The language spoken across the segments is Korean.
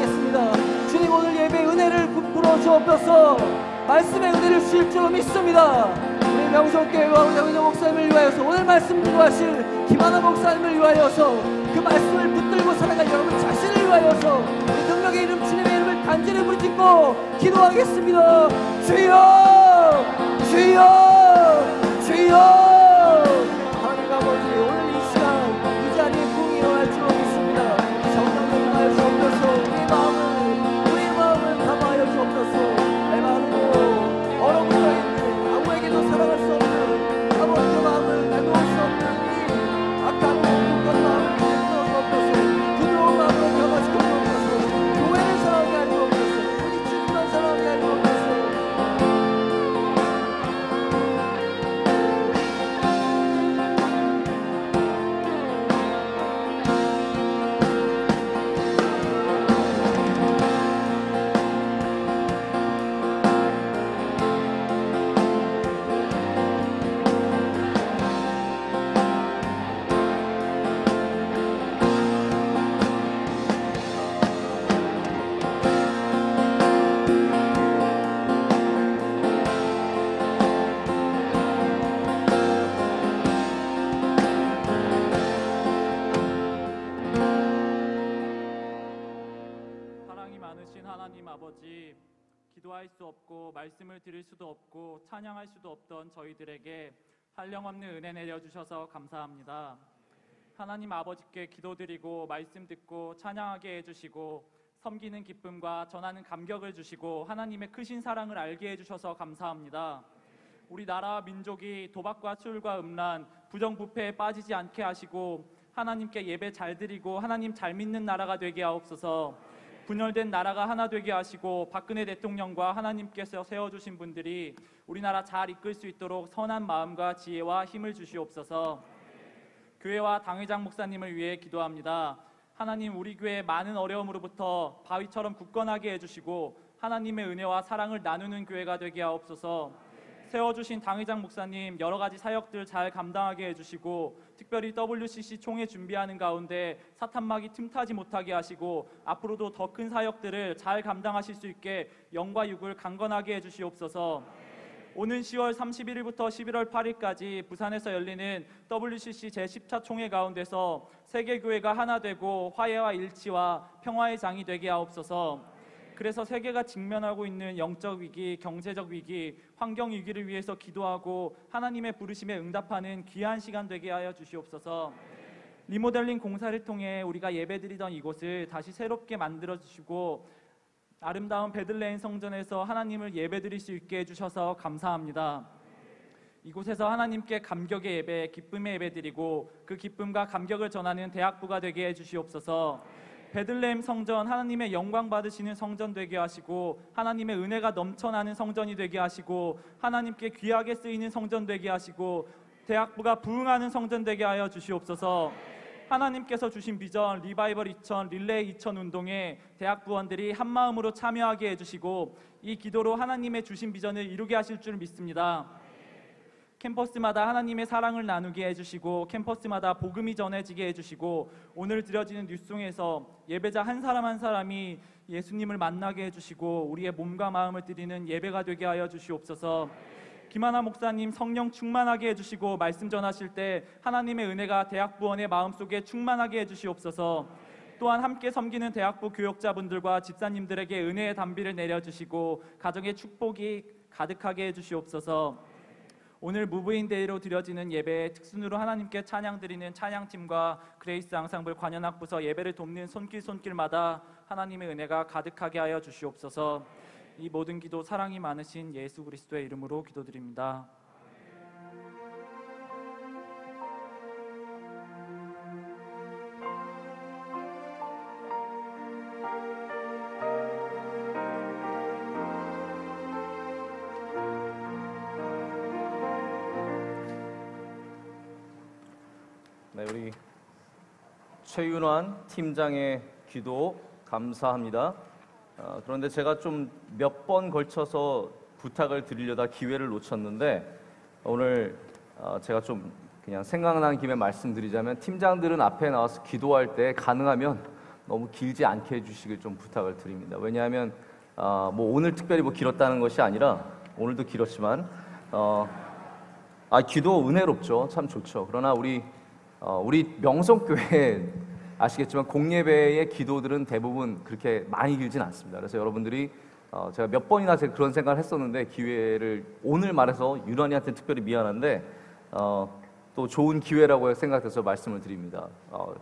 기도하겠습니다. 주님, 오늘 예배 은혜를 부풀어 주옵소서. 말씀의 은혜를 주실 줄로 믿습니다. 우리 명성교회와 우리 장윤정 목사님을 위하여서, 오늘 말씀 기도하실 김하나 목사님을 위하여서, 그 말씀을 붙들고 살아갈 여러분 자신을 위하여서 우리 능력의 이름, 주님의 이름을 간절히 부르짖고 기도하겠습니다. 주여, 주여, 주여. 하나님 아버지, 오늘 이 시간 이 자리에 궁이 일어날 줄로 믿습니다. 성령님 임하여 주옵소서. 우리의 마음을 담아하여 주옵소서. 메마르고 얼어붙어 있는, 아무에게도 사랑할 수 없는, 아버지의 마음을 내놓을 수 없는 이 악한 묵묵한 마음을 내놓을 수 없소서. 부드러운 마음으로 변화시켜 주옵소서. 교회를 사랑하게 하여 주옵소서. 우리 주님만 사랑하게 하여 주옵소서. 하나님 아버지, 기도할 수 없고 말씀을 드릴 수도 없고 찬양할 수도 없던 저희들에게 한량없는 은혜 내려주셔서 감사합니다. 하나님 아버지께 기도드리고 말씀 듣고 찬양하게 해주시고 섬기는 기쁨과 전하는 감격을 주시고 하나님의 크신 사랑을 알게 해주셔서 감사합니다. 우리 나라와 민족이 도박과 술과 음란, 부정부패에 빠지지 않게 하시고 하나님께 예배 잘 드리고 하나님 잘 믿는 나라가 되게 하옵소서. 분열된 나라가 하나 되게 하시고 박근혜 대통령과 하나님께서 세워주신 분들이 우리나라 잘 이끌 수 있도록 선한 마음과 지혜와 힘을 주시옵소서. 교회와 당회장 목사님을 위해 기도합니다. 하나님, 우리 교회 많은 어려움으로부터 바위처럼 굳건하게 해주시고 하나님의 은혜와 사랑을 나누는 교회가 되게 하옵소서. 세워주신 당회장 목사님 여러 가지 사역들 잘 감당하게 해주시고 특별히 WCC 총회 준비하는 가운데 사탄막이 틈타지 못하게 하시고 앞으로도 더 큰 사역들을 잘 감당하실 수 있게 영과 육을 강건하게 해주시옵소서. 오는 10월 31일부터 11월 8일까지 부산에서 열리는 WCC 제10차 총회 가운데서 세계교회가 하나 되고 화해와 일치와 평화의 장이 되게 하옵소서. 그래서 세계가 직면하고 있는 영적 위기, 경제적 위기, 환경 위기를 위해서 기도하고 하나님의 부르심에 응답하는 귀한 시간 되게 하여 주시옵소서. 리모델링 공사를 통해 우리가 예배드리던 이곳을 다시 새롭게 만들어 주시고 아름다운 베들레헴 성전에서 하나님을 예배드릴 수 있게 해주셔서 감사합니다. 이곳에서 하나님께 감격의 예배, 기쁨의 예배드리고 그 기쁨과 감격을 전하는 대학부가 되게 해주시옵소서. 베들레헴 성전, 하나님의 영광 받으시는 성전 되게 하시고 하나님의 은혜가 넘쳐나는 성전이 되게 하시고 하나님께 귀하게 쓰이는 성전 되게 하시고 대학부가 부흥하는 성전 되게 하여 주시옵소서. 하나님께서 주신 비전 리바이벌 2000, 릴레이 2000 운동에 대학부원들이 한마음으로 참여하게 해주시고 이 기도로 하나님의 주신 비전을 이루게 하실 줄 믿습니다. 캠퍼스마다 하나님의 사랑을 나누게 해주시고 캠퍼스마다 복음이 전해지게 해주시고 오늘 드려지는 뉴송에서 예배자 한 사람 한 사람이 예수님을 만나게 해주시고 우리의 몸과 마음을 드리는 예배가 되게 하여 주시옵소서. 김하나 목사님 성령 충만하게 해주시고 말씀 전하실 때 하나님의 은혜가 대학부원의 마음속에 충만하게 해주시옵소서. 또한 함께 섬기는 대학부 교역자분들과 집사님들에게 은혜의 담비를 내려주시고 가정의 축복이 가득하게 해주시옵소서. 오늘 무브인데이로 드려지는 예배에 특순으로 하나님께 찬양 드리는 찬양팀과 그레이스 앙상블 관현악부서 예배를 돕는 손길마다 하나님의 은혜가 가득하게 하여 주시옵소서. 이 모든 기도 사랑이 많으신 예수 그리스도의 이름으로 기도드립니다. 네, 우리 최윤환 팀장의 기도 감사합니다. 그런데 제가 좀 몇 번 걸쳐서 부탁을 드리려다 기회를 놓쳤는데 오늘 제가 좀 그냥 생각난 김에 말씀드리자면 팀장들은 앞에 나와서 기도할 때 가능하면 너무 길지 않게 해주시길 좀 부탁을 드립니다. 왜냐하면 뭐 오늘 특별히 뭐 길었다는 것이 아니라 오늘도 길었지만 기도 은혜롭죠. 참 좋죠. 그러나 우리 명성교회 아시겠지만 공예배의 기도들은 대부분 그렇게 많이 길진 않습니다. 그래서 여러분들이 제가 몇 번이나 그런 생각을 했었는데 기회를 오늘 말해서 유난히한테 특별히 미안한데 또 좋은 기회라고 생각해서 말씀을 드립니다.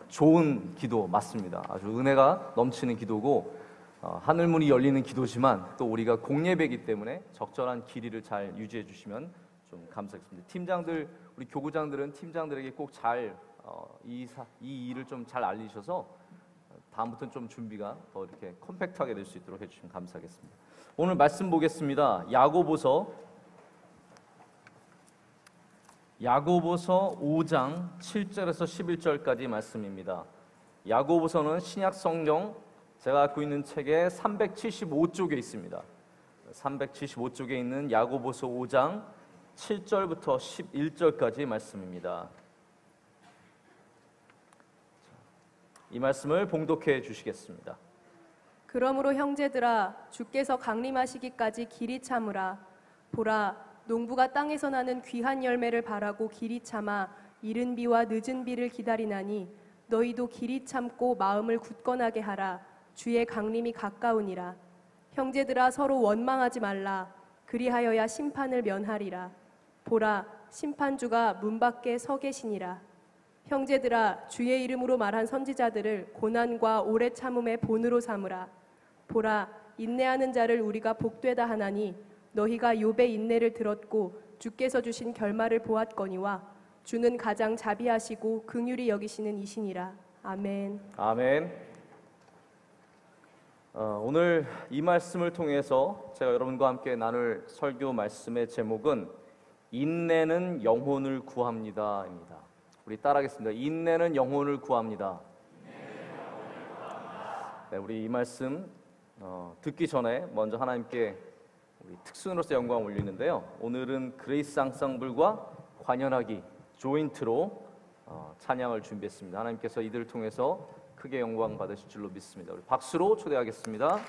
좋은 기도 맞습니다. 아주 은혜가 넘치는 기도고 하늘문이 열리는 기도지만 또 우리가 공예배이기 때문에 적절한 길이를 잘 유지해 주시면 좀 감사하겠습니다. 팀장들, 우리 교구장들은 팀장들에게 꼭 잘 이 일을 좀 잘 알리셔서 다음부터는 좀 준비가 더 이렇게 컴팩트하게 될 수 있도록 해주시면 감사하겠습니다. 오늘 말씀 보겠습니다. 야고보서 5장 7절에서 11절까지 말씀입니다. 야고보서는 신약 성경 제가 갖고 있는 책의 375쪽에 있습니다. 375쪽에 있는 야고보서 5장 7절부터 11절까지 말씀입니다. 이 말씀을 봉독해 주시겠습니다. 그러므로 형제들아 주께서 강림하시기까지 길이 참으라. 보라 농부가 땅에서 나는 귀한 열매를 바라고 길이 참아 이른 비와 늦은 비를 기다리나니 너희도 길이 참고 마음을 굳건하게 하라. 주의 강림이 가까우니라. 형제들아 서로 원망하지 말라. 그리하여야 심판을 면하리라. 보라 심판주가 문 밖에 서 계시니라. 형제들아 주의 이름으로 말한 선지자들을 고난과 오래 참음의 본으로 삼으라. 보라 인내하는 자를 우리가 복되다 하나니 너희가 욥의 인내를 들었고 주께서 주신 결말을 보았거니와 주는 가장 자비하시고 긍휼히 여기시는 이시니라. 아멘. 아멘. 오늘 이 말씀을 통해서 제가 여러분과 함께 나눌 설교 말씀의 제목은 인내는 영혼을 구합니다입니다. 우리 따라하겠습니다. 인내는 영혼을 구합니다. 네, 우리 이 말씀 듣기 전에 먼저 하나님께 우리 특순으로서 영광 올리는데요. 오늘은 그레이스 앙상블과 관현악이 조인트로 찬양을 준비했습니다. 하나님께서 이들을 통해서 크게 영광 받으실 줄로 믿습니다. 우리 박수로 초대하겠습니다.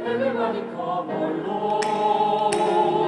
Everybody come on, Lord.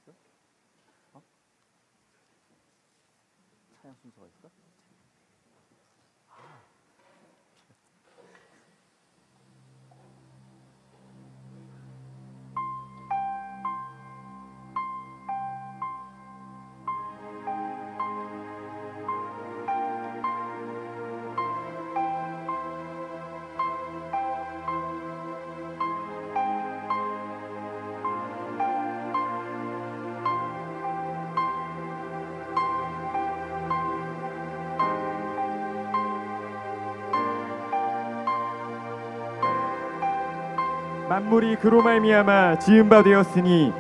있어? 찬양 순서가 있어? 만물이 그로 말미암아 지은 바 되었으니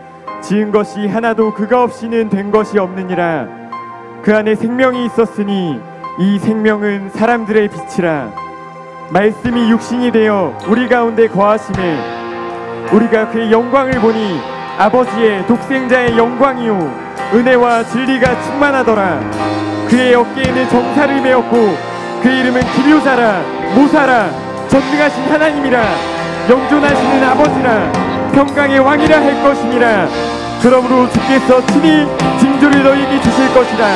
지은 것이 하나도 그가 없이는 된 것이 없느니라. 그 안에 생명이 있었으니 이 생명은 사람들의 빛이라. 말씀이 육신이 되어 우리 가운데 거하심에 우리가 그의 영광을 보니 아버지의 독생자의 영광이요 은혜와 진리가 충만하더라. 그의 어깨에는 정사를 메었고 그 이름은 기묘자라 모사라 전능하신 하나님이라 영존하시는 아버지라 평강의 왕이라 할 것이니라. 그러므로 주께서 친히 징조를 너희에게 주실 것이라.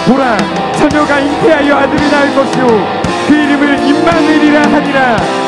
보라 처녀가 잉태하여 아들을 낳을 것이요 그 이름을 임마누엘이라 하니라.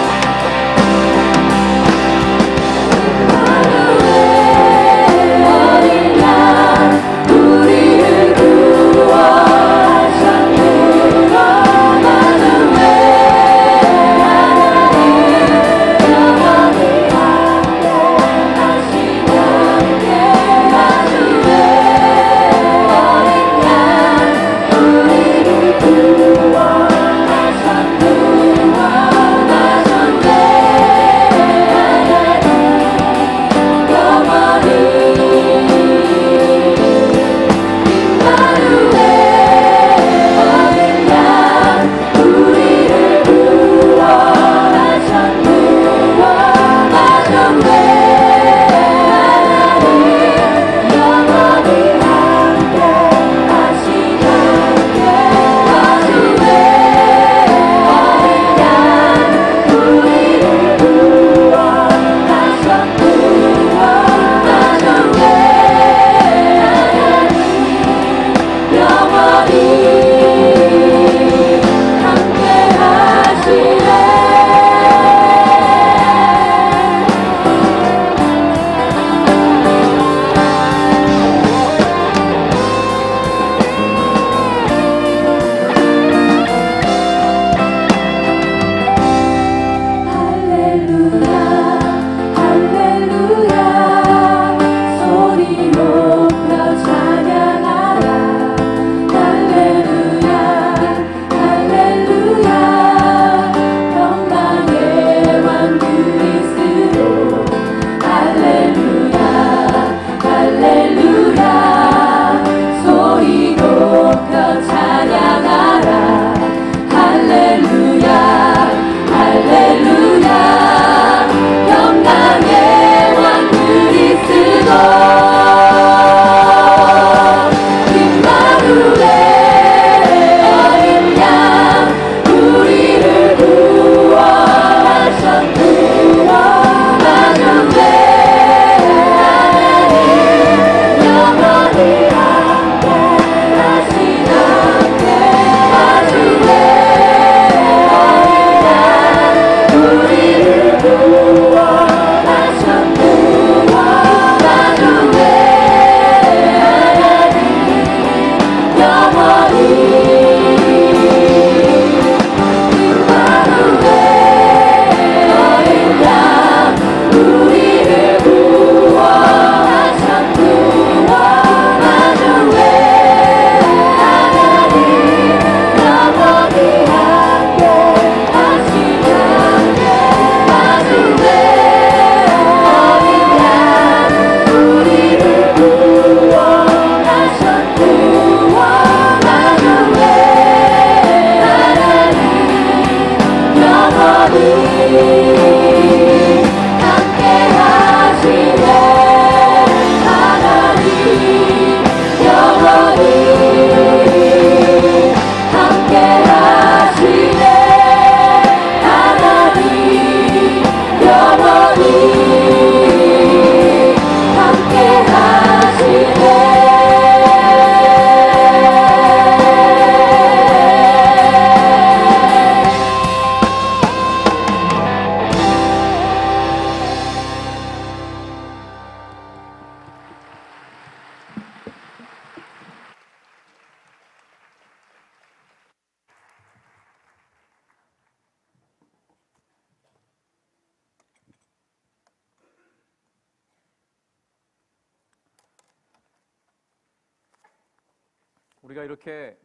우리가 이렇게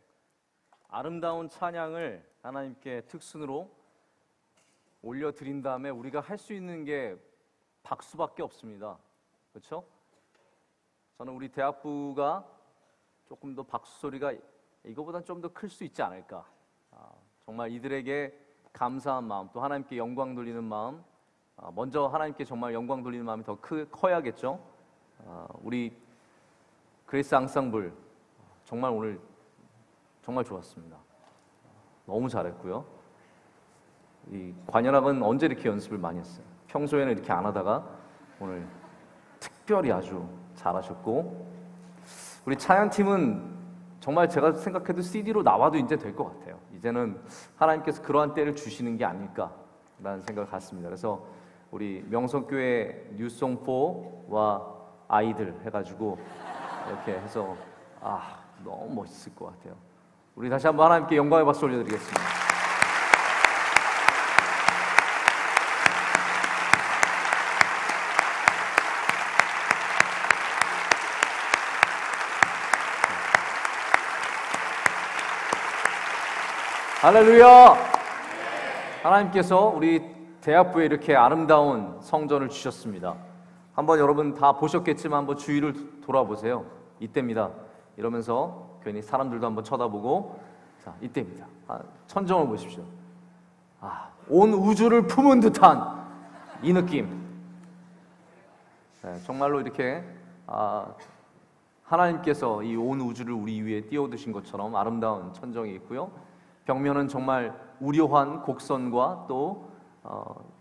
아름다운 찬양을 하나님께 특순으로 올려드린 다음에 우리가 할 수 있는 게 박수밖에 없습니다. 그렇죠? 저는 우리 대학부가 조금 더 박수 소리가 이거보다 좀 더 클 수 있지 않을까. 정말 이들에게 감사한 마음, 또 하나님께 영광 돌리는 마음, 먼저 하나님께 정말 영광 돌리는 마음이 더 커야겠죠. 우리 그레이스 앙상블 정말 오늘 정말 좋았습니다. 너무 잘했고요. 이 관현악은 언제 이렇게 연습을 많이 했어요? 평소에는 이렇게 안 하다가 오늘 특별히 아주 잘하셨고, 우리 찬양팀은 정말 제가 생각해도 CD로 나와도 이제 될 것 같아요. 이제는 하나님께서 그러한 때를 주시는 게 아닐까라는 생각을 갖습니다. 그래서 우리 명성교회 뉴송4와 아이들 해가지고 이렇게 해서 너무 멋있을 것 같아요. 우리 다시 한번 하나님께 영광의 박수 올려드리겠습니다. 할렐루야! 하나님께서 우리 대학부에 이렇게 아름다운 성전을 주셨습니다. 한번 여러분 다 보셨겠지만 한번 주위를 돌아보세요. 이때입니다. 이러면서 괜히 사람들도 한번 쳐다보고, 자, 이때입니다. 천정을 보십시오. 온 우주를 품은 듯한 이 느낌. 네, 정말로 이렇게 하나님께서 이 온 우주를 우리 위에 띄워두신 것처럼 아름다운 천정이 있고요. 벽면은 정말 우려한 곡선과 또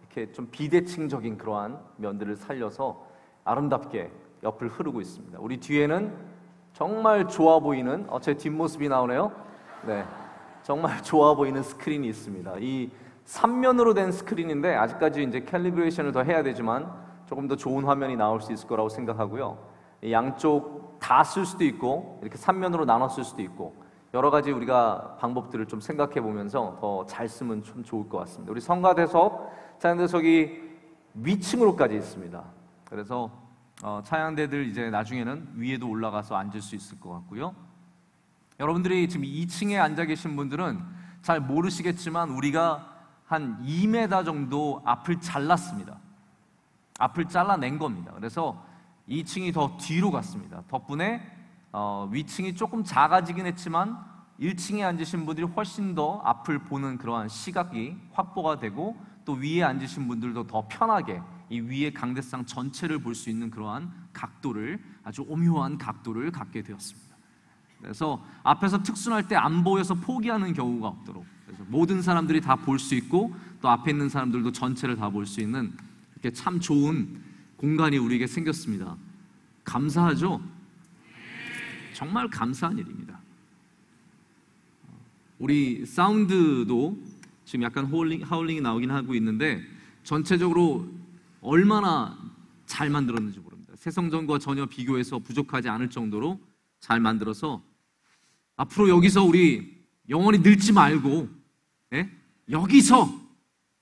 이렇게 좀 비대칭적인 그러한 면들을 살려서 아름답게 옆을 흐르고 있습니다. 우리 뒤에는 정말 좋아 보이는 제 뒷모습이 나오네요. 네, 정말 좋아 보이는 스크린이 있습니다. 이 3면으로 된 스크린인데 아직까지 이제 캘리브레이션을 더 해야 되지만 조금 더 좋은 화면이 나올 수 있을 거라고 생각하고요. 양쪽 다 쓸 수도 있고 이렇게 3면으로 나눠 쓸 수도 있고 여러 가지 우리가 방법들을 좀 생각해 보면서 더 잘 쓰면 좀 좋을 것 같습니다. 우리 성가대석, 찬양대석이 위층으로까지 있습니다. 그래서 찬양대들 이제 나중에는 위에도 올라가서 앉을 수 있을 것 같고요. 여러분들이 지금 2층에 앉아 계신 분들은 잘 모르시겠지만 우리가 한 2m 정도 앞을 잘랐습니다. 앞을 잘라낸 겁니다. 그래서 2층이 더 뒤로 갔습니다. 덕분에 위층이 조금 작아지긴 했지만 1층에 앉으신 분들이 훨씬 더 앞을 보는 그러한 시각이 확보가 되고 또 위에 앉으신 분들도 더 편하게 이 위의 강대상 전체를 볼 수 있는 그러한 각도를, 아주 오묘한 각도를 갖게 되었습니다. 그래서 앞에서 특순할 때 안 보여서 포기하는 경우가 없도록, 그래서 모든 사람들이 다 볼 수 있고 또 앞에 있는 사람들도 전체를 다 볼 수 있는 이렇게 참 좋은 공간이 우리에게 생겼습니다. 감사하죠? 정말 감사한 일입니다. 우리 사운드도 지금 약간 하울링이 나오긴 하고 있는데 전체적으로 얼마나 잘 만들었는지 모릅니다. 새 성전과 전혀 비교해서 부족하지 않을 정도로 잘 만들어서 앞으로 여기서 우리 영원히 늙지 말고 여기서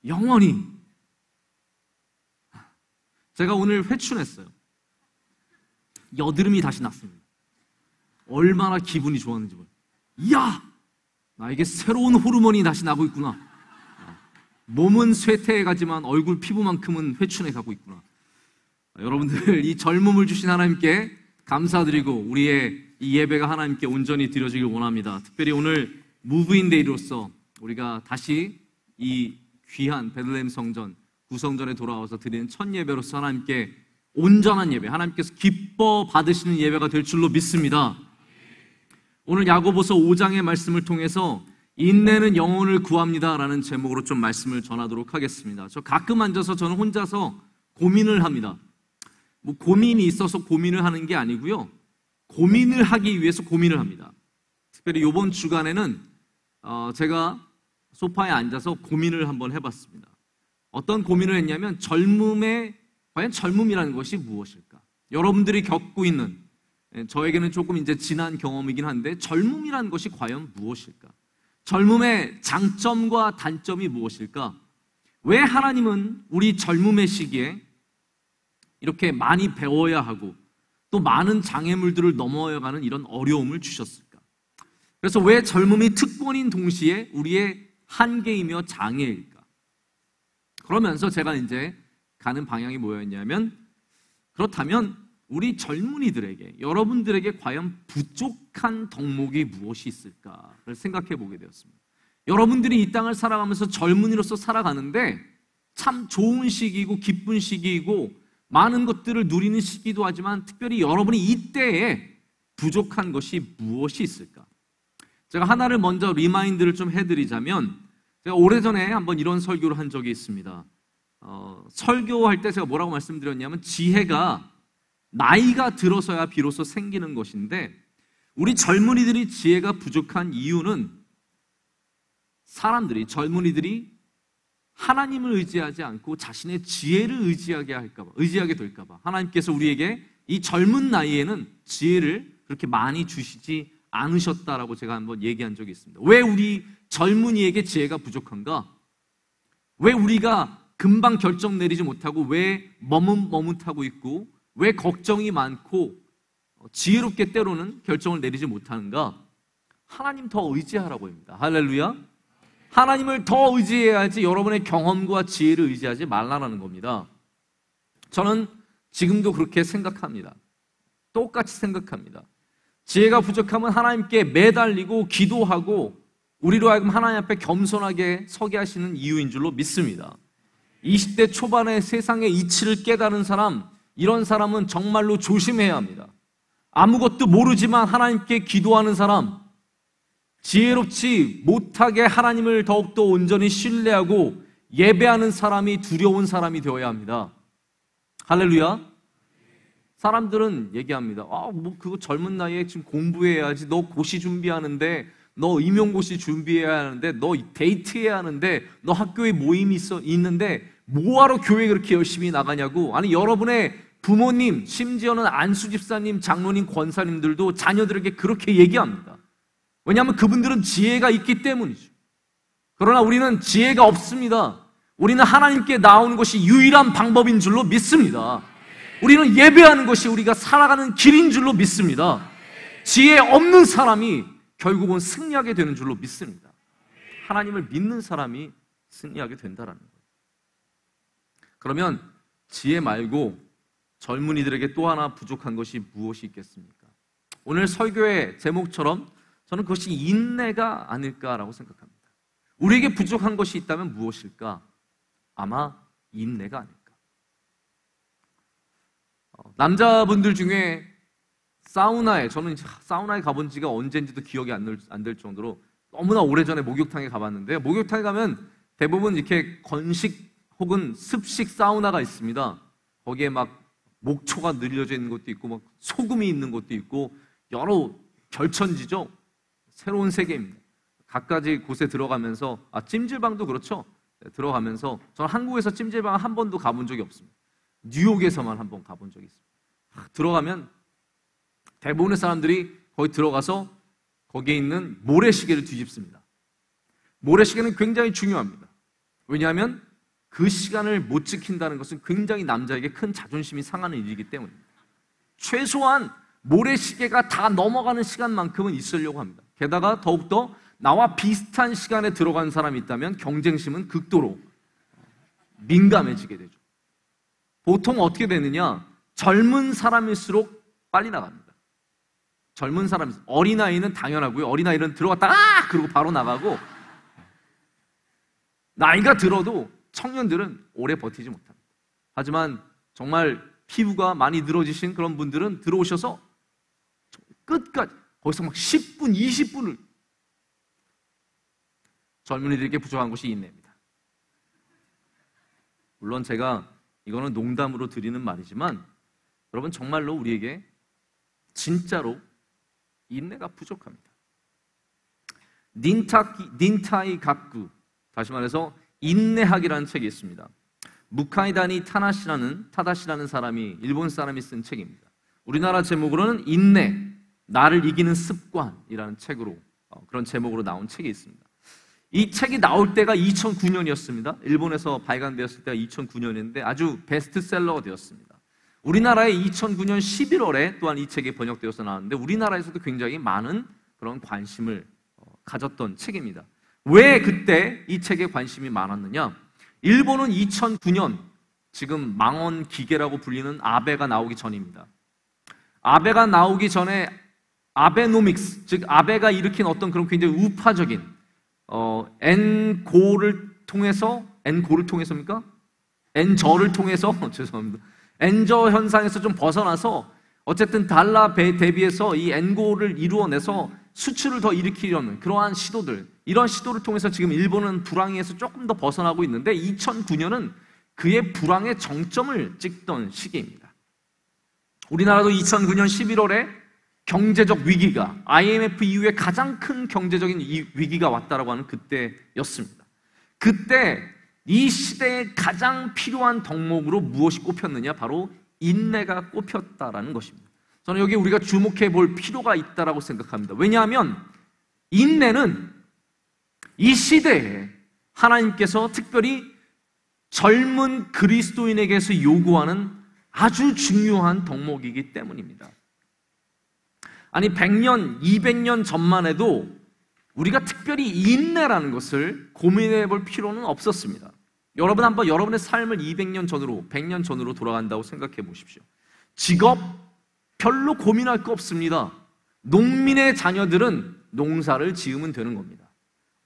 영원히, 제가 오늘 회춘했어요. 여드름이 다시 났습니다. 얼마나 기분이 좋았는지 몰라요. 이야! 나에게 새로운 호르몬이 다시 나고 있구나. 몸은 쇠퇴해가지만 얼굴 피부만큼은 회춘해 가고 있구나. 여러분들 이 젊음을 주신 하나님께 감사드리고 우리의 이 예배가 하나님께 온전히 드려지길 원합니다. 특별히 오늘 무브인데이로서 우리가 다시 이 귀한 베들레헴 성전 구성전에 돌아와서 드리는 첫 예배로서 하나님께 온전한 예배, 하나님께서 기뻐 받으시는 예배가 될 줄로 믿습니다. 오늘 야고보서 5장의 말씀을 통해서 인내는 영혼을 구합니다라는 제목으로 좀 말씀을 전하도록 하겠습니다. 저 가끔 앉아서 저는 혼자서 고민을 합니다. 뭐 고민이 있어서 고민을 하는 게 아니고요. 고민을 하기 위해서 고민을 합니다. 특별히 이번 주간에는 제가 소파에 앉아서 고민을 한번 해봤습니다. 어떤 고민을 했냐면 과연 젊음이라는 것이 무엇일까? 여러분들이 겪고 있는, 저에게는 조금 이제 지난 경험이긴 한데 젊음이라는 것이 과연 무엇일까? 젊음의 장점과 단점이 무엇일까? 왜 하나님은 우리 젊음의 시기에 이렇게 많이 배워야 하고 또 많은 장애물들을 넘어야 가는 이런 어려움을 주셨을까? 그래서 왜 젊음이 특권인 동시에 우리의 한계이며 장애일까? 그러면서 제가 이제 가는 방향이 뭐였냐면, 그렇다면 우리 젊은이들에게, 여러분들에게 과연 부족한 덕목이 무엇이 있을까를 생각해 보게 되었습니다. 여러분들이 이 땅을 살아가면서 젊은이로서 살아가는데 참 좋은 시기이고 기쁜 시기이고 많은 것들을 누리는 시기도 하지만, 특별히 여러분이 이때에 부족한 것이 무엇이 있을까? 제가 하나를 먼저 리마인드를 좀 해드리자면, 제가 오래전에 한번 이런 설교를 한 적이 있습니다. 설교할 때 제가 뭐라고 말씀드렸냐면, 지혜가 나이가 들어서야 비로소 생기는 것인데, 우리 젊은이들이 지혜가 부족한 이유는 젊은이들이 하나님을 의지하지 않고 자신의 지혜를 의지하게 될까봐 하나님께서 우리에게 이 젊은 나이에는 지혜를 그렇게 많이 주시지 않으셨다라고 제가 한번 얘기한 적이 있습니다. 왜 우리 젊은이에게 지혜가 부족한가? 왜 우리가 금방 결정 내리지 못하고, 왜 머뭇머뭇하고 있고, 왜 걱정이 많고 지혜롭게 때로는 결정을 내리지 못하는가? 하나님 더 의지하라고 합니다. 할렐루야. 하나님을 더 의지해야지 여러분의 경험과 지혜를 의지하지 말라는 겁니다. 저는 지금도 그렇게 생각합니다. 똑같이 생각합니다. 지혜가 부족하면 하나님께 매달리고 기도하고 우리로 하여금 하나님 앞에 겸손하게 서게 하시는 이유인 줄로 믿습니다. 20대 초반에 세상의 이치를 깨달은 사람, 이런 사람은 정말로 조심해야 합니다. 아무것도 모르지만 하나님께 기도하는 사람, 지혜롭지 못하게 하나님을 더욱더 온전히 신뢰하고 예배하는 사람이 두려운 사람이 되어야 합니다. 할렐루야. 사람들은 얘기합니다. 그거 젊은 나이에 지금 공부해야지. 너 고시 준비하는데, 너 임용고시 준비해야 하는데, 너 데이트해야 하는데, 너 학교에 모임이 있는데 뭐하러 교회 그렇게 열심히 나가냐고. 아니, 여러분의 부모님, 심지어는 안수 집사님, 장로님, 권사님들도 자녀들에게 그렇게 얘기합니다. 왜냐하면 그분들은 지혜가 있기 때문이죠. 그러나 우리는 지혜가 없습니다. 우리는 하나님께 나오는 것이 유일한 방법인 줄로 믿습니다. 우리는 예배하는 것이 우리가 살아가는 길인 줄로 믿습니다. 지혜 없는 사람이 결국은 승리하게 되는 줄로 믿습니다. 하나님을 믿는 사람이 승리하게 된다는 거예요. 그러면 지혜 말고 젊은이들에게 또 하나 부족한 것이 무엇이 있겠습니까? 오늘 설교의 제목처럼 저는 그것이 인내가 아닐까라고 생각합니다. 우리에게 부족한 것이 있다면 무엇일까? 아마 인내가 아닐까. 남자분들 중에 저는 사우나에 가본 지가 언젠지도 기억이 안 될 정도로 너무나 오래전에 목욕탕에 가봤는데요. 목욕탕에 가면 대부분 이렇게 건식 혹은 습식 사우나가 있습니다. 거기에 막 목초가 늘려져 있는 것도 있고, 막 소금이 있는 것도 있고, 여러 별천지죠. 새로운 세계입니다. 각가지 곳에 들어가면서, 찜질방도 그렇죠. 들어가면서, 저는 한국에서 찜질방 한 번도 가본 적이 없습니다. 뉴욕에서만 한 번 가본 적이 있습니다. 들어가면 대부분의 사람들이 거기 들어가서 거기에 있는 모래시계를 뒤집습니다. 모래시계는 굉장히 중요합니다. 왜냐하면 그 시간을 못 지킨다는 것은 굉장히 남자에게 큰 자존심이 상하는 일이기 때문입니다. 최소한 모래시계가 다 넘어가는 시간만큼은 있으려고 합니다. 게다가 더욱더 나와 비슷한 시간에 들어간 사람이 있다면 경쟁심은 극도로 민감해지게 되죠. 보통 어떻게 되느냐? 젊은 사람일수록 빨리 나갑니다. 젊은 사람, 어린아이는 당연하고요. 어린아이는 들어갔다 그러고 바로 나가고, 나이가 들어도 청년들은 오래 버티지 못합니다. 하지만 정말 피부가 많이 늘어지신 그런 분들은 들어오셔서 끝까지 거기서 막 10분, 20분을. 젊은이들에게 부족한 것이 인내입니다. 물론 제가 이거는 농담으로 드리는 말이지만 여러분, 정말로 우리에게 진짜로 인내가 부족합니다. 닌타이 가쿠, 다시 말해서 인내학이라는 책이 있습니다. 무카이다니 타다시라는 사람이, 일본 사람이 쓴 책입니다. 우리나라 제목으로는 인내, 나를 이기는 습관이라는 책으로, 그런 제목으로 나온 책이 있습니다. 이 책이 나올 때가 2009년이었습니다. 일본에서 발간되었을 때가 2009년인데 아주 베스트셀러가 되었습니다. 우리나라에 2009년 11월에 또한 이 책이 번역되어서 나왔는데, 우리나라에서도 굉장히 많은 그런 관심을 가졌던 책입니다. 왜 그때 이 책에 관심이 많았느냐? 일본은 2009년 지금 망원 기계라고 불리는 아베가 나오기 전입니다. 아베가 나오기 전에 아베노믹스, 즉 아베가 일으킨 어떤 그런 굉장히 우파적인 엔고를 통해서입니까? 엔저를 통해서 죄송합니다. 엔저 현상에서 좀 벗어나서 어쨌든 달러 대비해서 이 엔고를 이루어내서 수출을 더 일으키려는 그러한 시도들, 이런 시도를 통해서 지금 일본은 불황에서 조금 더 벗어나고 있는데 2009년은 그의 불황의 정점을 찍던 시기입니다. 우리나라도 2009년 11월에 경제적 위기가, IMF 이후에 가장 큰 경제적인 위기가 왔다라고 하는 그때였습니다. 그때 이 시대에 가장 필요한 덕목으로 무엇이 꼽혔느냐? 바로 인내가 꼽혔다라는 것입니다. 저는 여기 우리가 주목해 볼 필요가 있다라고 생각합니다. 왜냐하면 인내는 이 시대에 하나님께서 특별히 젊은 그리스도인에게서 요구하는 아주 중요한 덕목이기 때문입니다. 아니 100년, 200년 전만 해도 우리가 특별히 인내라는 것을 고민해 볼 필요는 없었습니다. 여러분 한번 여러분의 삶을 200년 전으로, 100년 전으로 돌아간다고 생각해 보십시오. 직업 별로 고민할 거 없습니다. 농민의 자녀들은 농사를 지으면 되는 겁니다.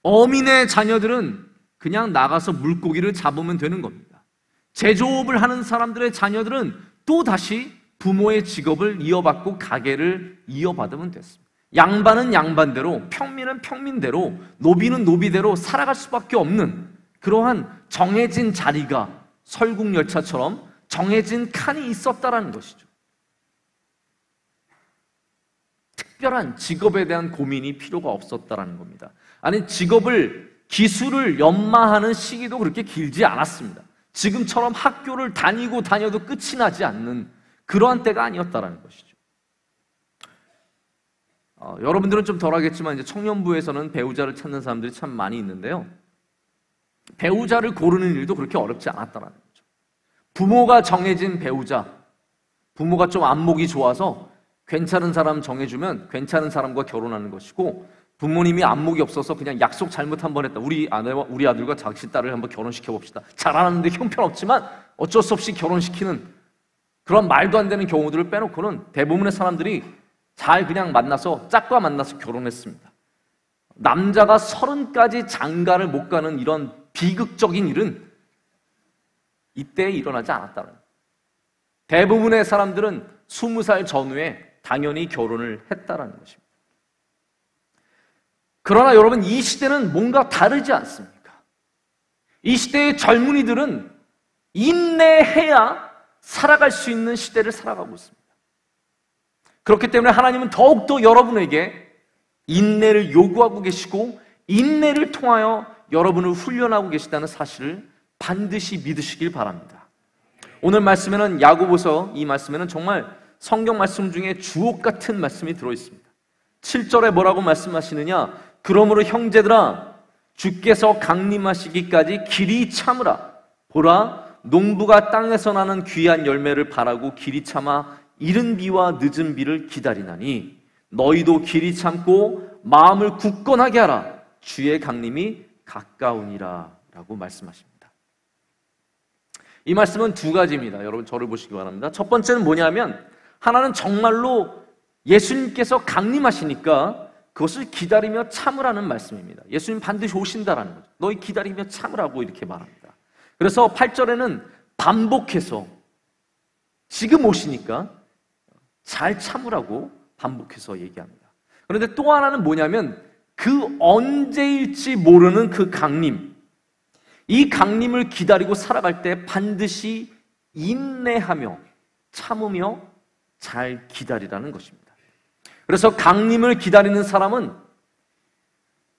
어민의 자녀들은 그냥 나가서 물고기를 잡으면 되는 겁니다. 제조업을 하는 사람들의 자녀들은 또 다시 부모의 직업을 이어받고 가게를 이어받으면 됐습니다. 양반은 양반대로, 평민은 평민대로, 노비는 노비대로 살아갈 수밖에 없는 그러한 정해진 자리가 설국열차처럼 정해진 칸이 있었다라는 것이죠. 특별한 직업에 대한 고민이 필요가 없었다라는 겁니다. 아니 기술을 연마하는 시기도 그렇게 길지 않았습니다. 지금처럼 학교를 다녀도 끝이 나지 않는 그러한 때가 아니었다라는 것이죠. 여러분들은 좀 덜하겠지만 이제 청년부에서는 배우자를 찾는 사람들이 참 많이 있는데요. 배우자를 고르는 일도 그렇게 어렵지 않았다라는 거죠. 부모가 정해진 배우자, 부모가 좀 안목이 좋아서 괜찮은 사람 정해주면 괜찮은 사람과 결혼하는 것이고, 부모님이 안목이 없어서 그냥 약속 잘못 한 번 했다. 우리 아내와 우리 아들과 자기 딸을 한번 결혼시켜 봅시다. 잘하는데 형편없지만 어쩔 수 없이 결혼시키는 그런 말도 안 되는 경우들을 빼놓고는 대부분의 사람들이 잘 그냥 만나서 짝과 만나서 결혼했습니다. 남자가 30까지 장가를 못 가는 이런 비극적인 일은 이때 일어나지 않았다는 거예요. 대부분의 사람들은 20살 전후에 당연히 결혼을 했다라는 것입니다. 그러나 여러분, 이 시대는 뭔가 다르지 않습니까? 이 시대의 젊은이들은 인내해야 살아갈 수 있는 시대를 살아가고 있습니다. 그렇기 때문에 하나님은 더욱더 여러분에게 인내를 요구하고 계시고 인내를 통하여 여러분을 훈련하고 계시다는 사실을 반드시 믿으시길 바랍니다. 오늘 말씀에는, 야고보서 이 말씀에는 정말 성경 말씀 중에 주옥 같은 말씀이 들어있습니다. 7절에 뭐라고 말씀하시느냐? 그러므로 형제들아, 주께서 강림하시기까지 길이 참으라. 보라, 농부가 땅에서 나는 귀한 열매를 바라고 길이 참아 이른 비와 늦은 비를 기다리나니 너희도 길이 참고 마음을 굳건하게 하라. 주의 강림이 가까우니라 라고 말씀하십니다. 이 말씀은 두 가지입니다. 여러분 저를 보시기 바랍니다. 첫 번째는 뭐냐면, 하나는 정말로 예수님께서 강림하시니까 그것을 기다리며 참으라는 말씀입니다. 예수님 반드시 오신다라는 거죠. 너희 기다리며 참으라고 이렇게 말합니다. 그래서 8절에는 반복해서 지금 오시니까 잘 참으라고 반복해서 얘기합니다. 그런데 또 하나는 뭐냐면, 그 언제일지 모르는 그 강림, 이 강림을 기다리고 살아갈 때 반드시 인내하며 참으며 잘 기다리라는 것입니다. 그래서 강림을 기다리는 사람은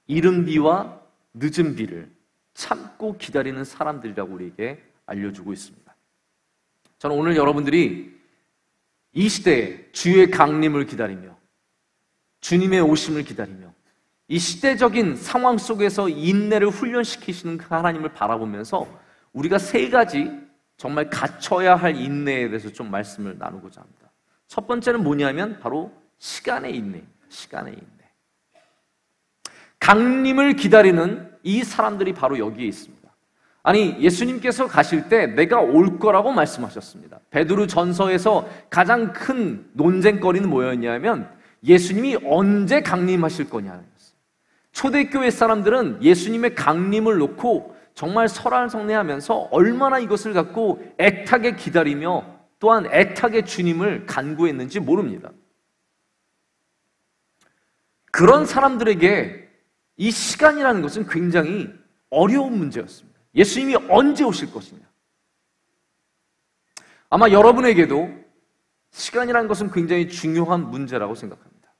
이른 비와 늦은 비를 참고 기다리는 사람들이라고 우리에게 알려주고 있습니다. 저는 오늘 여러분들이 이 시대에 주의 강림을 기다리며 주님의 오심을 기다리며 이 시대적인 상황 속에서 인내를 훈련시키시는 그 하나님을 바라보면서 우리가 세 가지 정말 갖춰야 할 인내에 대해서 좀 말씀을 나누고자 합니다. 첫 번째는 뭐냐면 바로 시간의 인내, 시간의 인내. 강림을 기다리는 이 사람들이 바로 여기에 있습니다. 아니, 예수님께서 가실 때 내가 올 거라고 말씀하셨습니다. 베드로 전서에서 가장 큰 논쟁거리는 뭐였냐면 예수님이 언제 강림하실 거냐였어요. 초대교회 사람들은 예수님의 강림을 놓고 정말 설왕설래하면서 얼마나 이것을 갖고 애타게 기다리며 또한 애타게 주님을 간구했는지 모릅니다. 그런 사람들에게 이 시간이라는 것은 굉장히 어려운 문제였습니다. 예수님이 언제 오실 것이냐. 아마 여러분에게도 시간이라는 것은 굉장히 중요한 문제라고 생각합니다.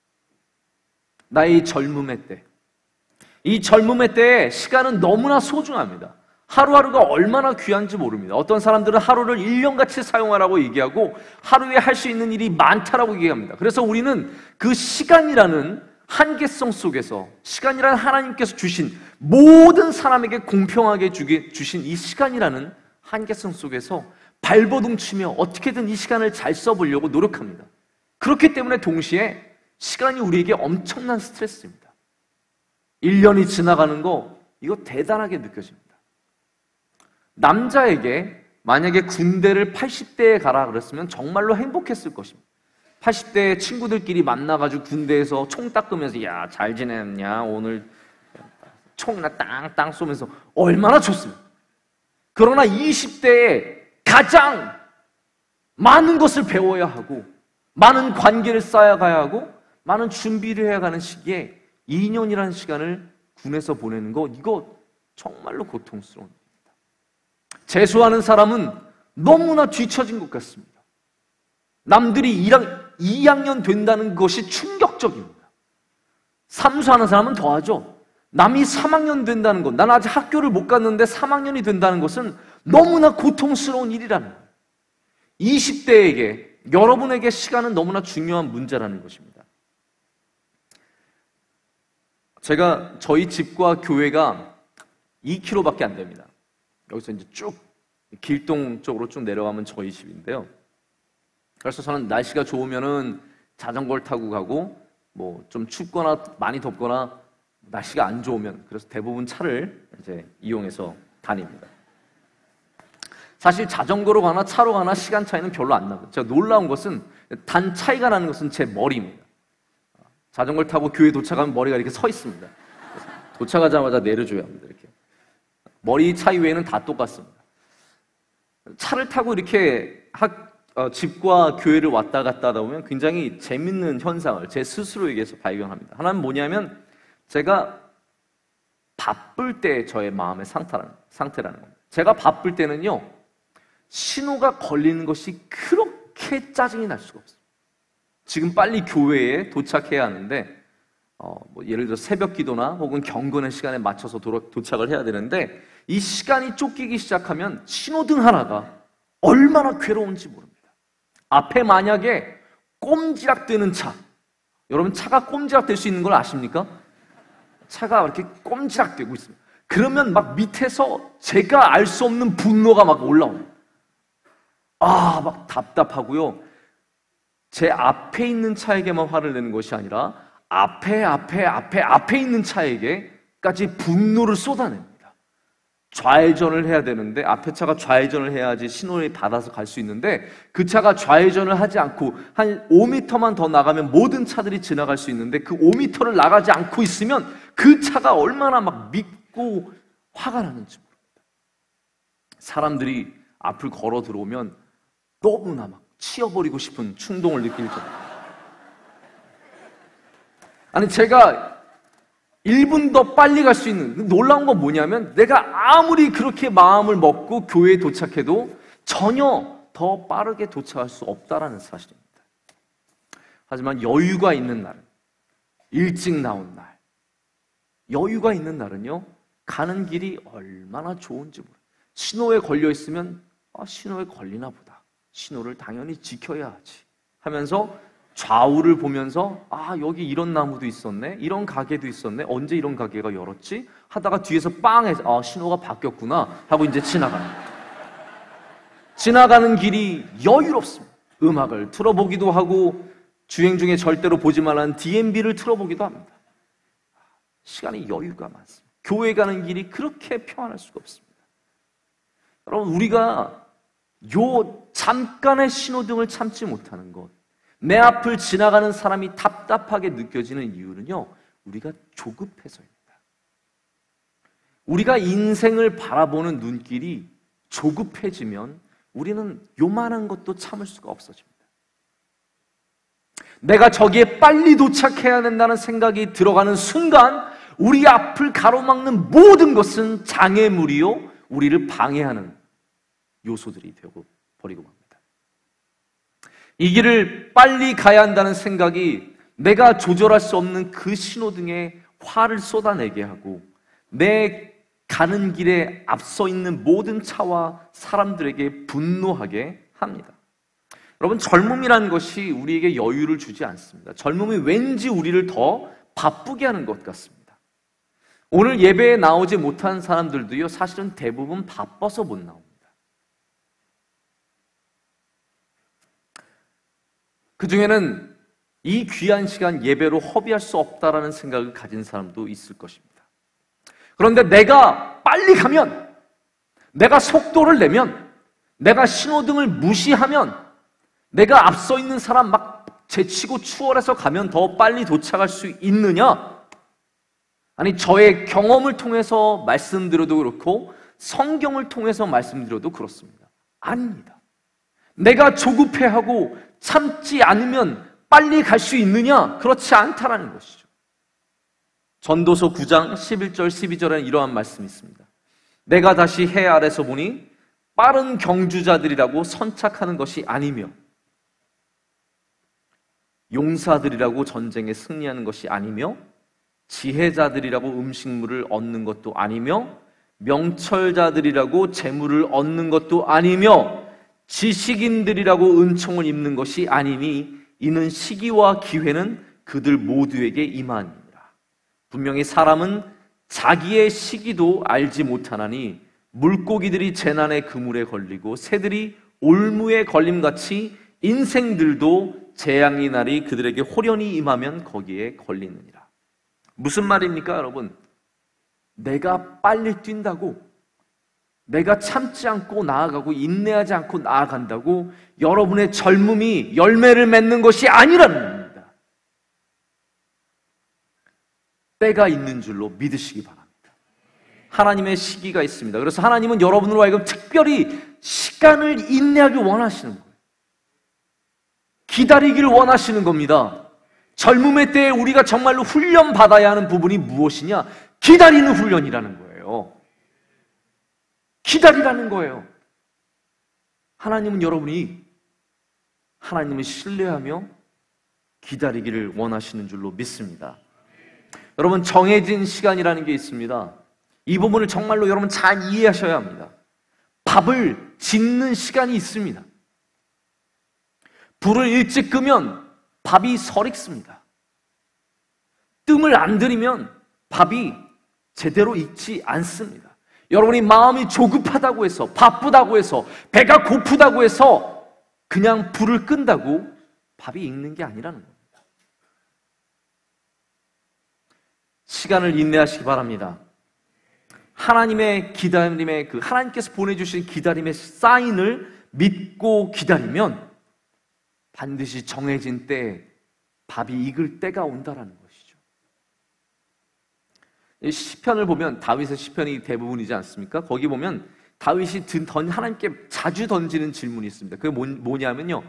나의 젊음의 때, 이 젊음의 때에 시간은 너무나 소중합니다. 하루하루가 얼마나 귀한지 모릅니다. 어떤 사람들은 하루를 1년같이 사용하라고 얘기하고 하루에 할 수 있는 일이 많다라고 얘기합니다. 그래서 우리는 그 시간이라는 한계성 속에서, 시간이라는 하나님께서 주신, 모든 사람에게 공평하게 주신 이 시간이라는 한계성 속에서 발버둥 치며 어떻게든 이 시간을 잘 써보려고 노력합니다. 그렇기 때문에 동시에 시간이 우리에게 엄청난 스트레스입니다. 1년이 지나가는 거, 이거 대단하게 느껴집니다. 남자에게 만약에 군대를 80대에 가라 그랬으면 정말로 행복했을 것입니다. 80대 친구들끼리 만나가지고 군대에서 총 닦으면서 야, 잘 지냈냐, 오늘 총이나 땅땅 쏘면서 얼마나 좋습니까? 그러나 20대에 가장 많은 것을 배워야 하고 많은 관계를 쌓아가야 하고 많은 준비를 해야 하는 시기에 2년이라는 시간을 군에서 보내는 거, 이거 정말로 고통스러운 일입니다. 재수하는 사람은 너무나 뒤처진 것 같습니다. 남들이 2학년 된다는 것이 충격적입니다. 삼수하는 사람은 더하죠. 남이 3학년 된다는 것, 난 아직 학교를 못 갔는데 3학년이 된다는 것은 너무나 고통스러운 일이라는 거예요. 20대에게, 여러분에게 시간은 너무나 중요한 문제라는 것입니다. 제가 저희 집과 교회가 2km밖에 안 됩니다. 여기서 이제 쭉 길동 쪽으로 쭉 내려가면 저희 집인데요. 그래서 저는 날씨가 좋으면은 자전거를 타고 가고, 뭐 좀 춥거나 많이 덥거나 날씨가 안 좋으면, 그래서 대부분 차를 이제 이용해서 다닙니다. 사실 자전거로 가나 차로 가나 시간 차이는 별로 안 나고, 제가 놀라운 것은 단 차이가 나는 것은 제 머리입니다. 자전거를 타고 교회 도착하면 머리가 이렇게 서 있습니다. 도착하자마자 내려줘야 합니다. 이렇게 머리 차이 외에는 다 똑같습니다. 차를 타고 이렇게 집과 교회를 왔다 갔다 하다 보면 굉장히 재밌는 현상을 제 스스로에게서 발견합니다. 하나는 뭐냐면 제가 바쁠 때 저의 마음의 상태라는 겁니다. 제가 바쁠 때는요, 신호가 걸리는 것이 그렇게 짜증이 날 수가 없어요. 지금 빨리 교회에 도착해야 하는데 뭐 예를 들어 새벽 기도나 혹은 경건의 시간에 맞춰서 도착을 해야 되는데 이 시간이 쫓기기 시작하면 신호등 하나가 얼마나 괴로운지 모릅니다. 앞에 만약에 꼼지락대는 차, 여러분 차가 꼼지락댈 수 있는 걸 아십니까? 차가 이렇게 꼼지락대고 있습니다. 그러면 막 밑에서 제가 알 수 없는 분노가 막 올라옵니다. 막 답답하고요. 제 앞에 있는 차에게만 화를 내는 것이 아니라 앞에 있는 차에게까지 분노를 쏟아냅니다. 좌회전을 해야 되는데 앞에 차가 좌회전을 해야지 신호를 받아서 갈 수 있는데 그 차가 좌회전을 하지 않고 한 5m만 더 나가면 모든 차들이 지나갈 수 있는데 그 5m를 나가지 않고 있으면 그 차가 얼마나 막 밉고 화가 나는지 모릅니다. 사람들이 앞을 걸어 들어오면 너무나 막 치워버리고 싶은 충동을 느낄 정도. 아니, 제가 1분 더 빨리 갈 수 있는, 놀라운 건 뭐냐면 내가 아무리 그렇게 마음을 먹고 교회에 도착해도 전혀 더 빠르게 도착할 수 없다라는 사실입니다. 하지만 여유가 있는 날, 일찍 나온 날, 여유가 있는 날은요, 가는 길이 얼마나 좋은지 모르겠어요. 신호에 걸려 있으면 신호에 걸리나 보다, 신호를 당연히 지켜야 하지 하면서 좌우를 보면서 여기 이런 나무도 있었네, 이런 가게도 있었네, 언제 이런 가게가 열었지? 하다가 뒤에서 빵 해서 신호가 바뀌었구나 하고 이제 지나가는 길이 여유롭습니다. 음악을 틀어보기도 하고 주행 중에 절대로 보지 말라는 DMB를 틀어보기도 합니다. 시간에 여유가 많습니다. 교회 가는 길이 그렇게 평안할 수가 없습니다. 여러분, 우리가 요 잠깐의 신호등을 참지 못하는 것, 내 앞을 지나가는 사람이 답답하게 느껴지는 이유는요, 우리가 조급해서입니다. 우리가 인생을 바라보는 눈길이 조급해지면 우리는 요만한 것도 참을 수가 없어집니다. 내가 저기에 빨리 도착해야 된다는 생각이 들어가는 순간 우리 앞을 가로막는 모든 것은 장애물이요, 우리를 방해하는 요소들이 되고 버리고 맙니다. 이 길을 빨리 가야 한다는 생각이 내가 조절할 수 없는 그 신호등에 화를 쏟아내게 하고 내 가는 길에 앞서 있는 모든 차와 사람들에게 분노하게 합니다. 여러분, 젊음이라는 것이 우리에게 여유를 주지 않습니다. 젊음이 왠지 우리를 더 바쁘게 하는 것 같습니다. 오늘 예배에 나오지 못한 사람들도요, 사실은 대부분 바빠서 못 나옵니다. 그 중에는 이 귀한 시간 예배로 허비할 수 없다라는 생각을 가진 사람도 있을 것입니다. 그런데 내가 빨리 가면, 내가 속도를 내면, 내가 신호등을 무시하면, 내가 앞서 있는 사람 막 제치고 추월해서 가면 더 빨리 도착할 수 있느냐? 아니, 저의 경험을 통해서 말씀드려도 그렇고 성경을 통해서 말씀드려도 그렇습니다. 아닙니다. 내가 조급해하고 참지 않으면 빨리 갈 수 있느냐? 그렇지 않다라는 것이죠. 전도서 9장 11절 12절에는 이러한 말씀이 있습니다. 내가 다시 해 아래서 보니 빠른 경주자들이라고 선착하는 것이 아니며 용사들이라고 전쟁에 승리하는 것이 아니며 지혜자들이라고 음식물을 얻는 것도 아니며 명철자들이라고 재물을 얻는 것도 아니며 지식인들이라고 은총을 입는 것이 아니니 이는 시기와 기회는 그들 모두에게 임하니라. 분명히 사람은 자기의 시기도 알지 못하나니 물고기들이 재난의 그물에 걸리고 새들이 올무에 걸림같이 인생들도 재앙의 날이 그들에게 호련히 임하면 거기에 걸리느니라. 무슨 말입니까, 여러분? 내가 빨리 뛴다고, 내가 참지 않고 나아가고 인내하지 않고 나아간다고 여러분의 젊음이 열매를 맺는 것이 아니라는 겁니다. 때가 있는 줄로 믿으시기 바랍니다. 하나님의 시기가 있습니다. 그래서 하나님은 여러분으로 하여금 특별히 시간을 인내하길 원하시는 거예요. 기다리기를 원하시는 겁니다. 젊음의 때에 우리가 정말로 훈련받아야 하는 부분이 무엇이냐? 기다리는 훈련이라는 거예요. 기다리라는 거예요. 하나님은 여러분이 하나님을 신뢰하며 기다리기를 원하시는 줄로 믿습니다. 여러분, 정해진 시간이라는 게 있습니다. 이 부분을 정말로 여러분 잘 이해하셔야 합니다. 밥을 짓는 시간이 있습니다. 불을 일찍 끄면 밥이 설익습니다. 뜸을 안 들이면 밥이 제대로 익지 않습니다. 여러분이 마음이 조급하다고 해서, 바쁘다고 해서, 배가 고프다고 해서 그냥 불을 끈다고 밥이 익는 게 아니라는 겁니다. 시간을 인내하시기 바랍니다. 하나님의 기다림의 하나님께서 보내주신 기다림의 사인을 믿고 기다리면 반드시 정해진 때에 밥이 익을 때가 온다라는 것이죠. 시편을 보면 다윗의 시편이 대부분이지 않습니까? 거기 보면 다윗이 하나님께 자주 던지는 질문이 있습니다. 그게 뭐냐면요,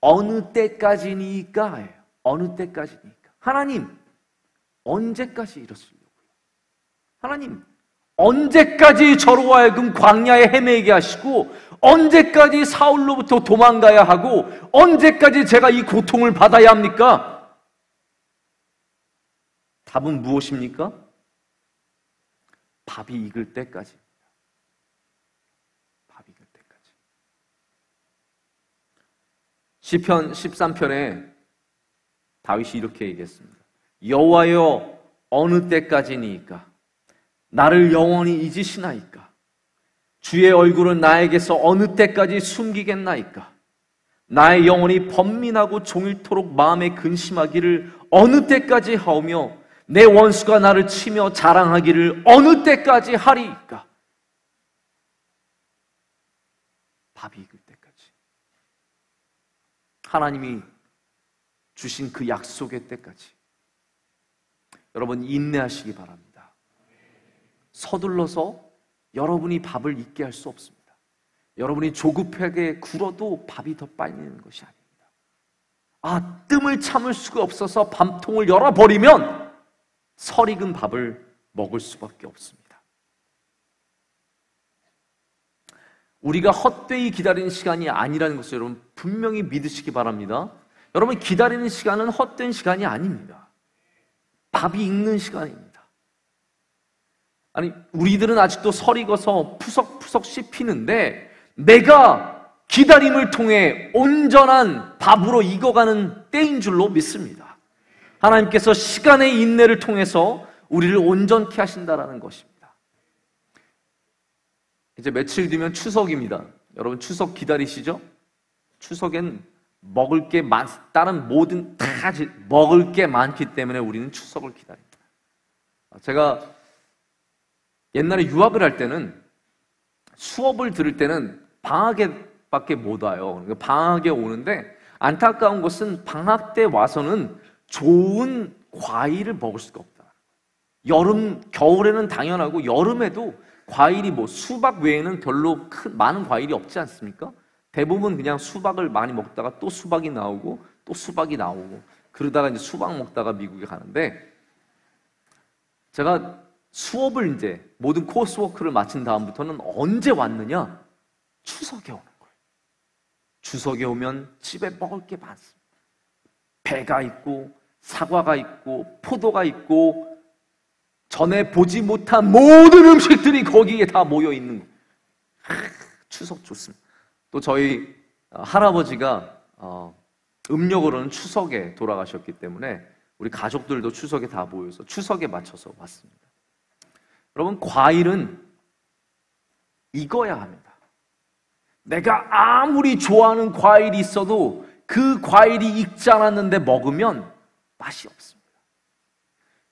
어느 때까지니까 예요. 어느 때까지니까. 하나님, 언제까지 이렇으려고요? 하나님, 언제까지 저로 하여금 광야에 헤매게 하시고 언제까지 사울로부터 도망가야 하고 언제까지 제가 이 고통을 받아야 합니까? 답은 무엇입니까? 밥이 익을 때까지입니다. 밥이 익을 때까지. 시편 13편에 다윗이 이렇게 얘기했습니다. 여호와여, 어느 때까지니까? 나를 영원히 잊으시나이까? 주의 얼굴은 나에게서 어느 때까지 숨기겠나이까? 나의 영혼이 번민하고 종일토록 마음에 근심하기를 어느 때까지 하오며 내 원수가 나를 치며 자랑하기를 어느 때까지 하리이까? 밥이 익을 때까지. 하나님이 주신 그 약속의 때까지. 여러분 인내하시기 바랍니다. 서둘러서 여러분이 밥을 잊게 할 수 없습니다. 여러분이 조급하게 굴어도 밥이 더 빨리 되는 것이 아닙니다. 뜸을 참을 수가 없어서 밥통을 열어버리면 설익은 밥을 먹을 수밖에 없습니다. 우리가 헛되이 기다리는 시간이 아니라는 것을 여러분 분명히 믿으시기 바랍니다. 여러분 기다리는 시간은 헛된 시간이 아닙니다. 밥이 익는 시간입니다. 아니 우리들은 아직도 설익어서 푸석푸석 씹히는데 내가 기다림을 통해 온전한 밥으로 익어가는 때인 줄로 믿습니다. 하나님께서 시간의 인내를 통해서 우리를 온전케 하신다라는 것입니다. 이제 며칠 뒤면 추석입니다. 여러분 추석 기다리시죠? 추석엔 먹을 게 다른 모든 다 먹을 게 많기 때문에 우리는 추석을 기다립니다. 제가 옛날에 유학을 할 때는 수업을 들을 때는 방학에밖에 못 와요. 그러니까 방학에 오는데 안타까운 것은 방학 때 와서는 좋은 과일을 먹을 수가 없다. 겨울에는 당연하고 여름에도 과일이 수박 외에는 별로 많은 과일이 없지 않습니까? 대부분 그냥 수박을 많이 먹다가 또 수박이 나오고 또 수박이 나오고 그러다가 이제 수박 먹다가 미국에 가는데 제가 수업을 이제 모든 코스워크를 마친 다음부터는 언제 왔느냐? 추석에 오는 거예요. 추석에 오면 집에 먹을 게 많습니다. 배가 있고 사과가 있고 포도가 있고 전에 보지 못한 모든 음식들이 거기에 다 모여 있는 거예요. 추석 좋습니다. 또 저희 할아버지가 음력으로는 추석에 돌아가셨기 때문에 우리 가족들도 추석에 다 모여서 추석에 맞춰서 왔습니다. 여러분 과일은 익어야 합니다. 내가 아무리 좋아하는 과일이 있어도 그 과일이 익지 않았는데 먹으면 맛이 없습니다.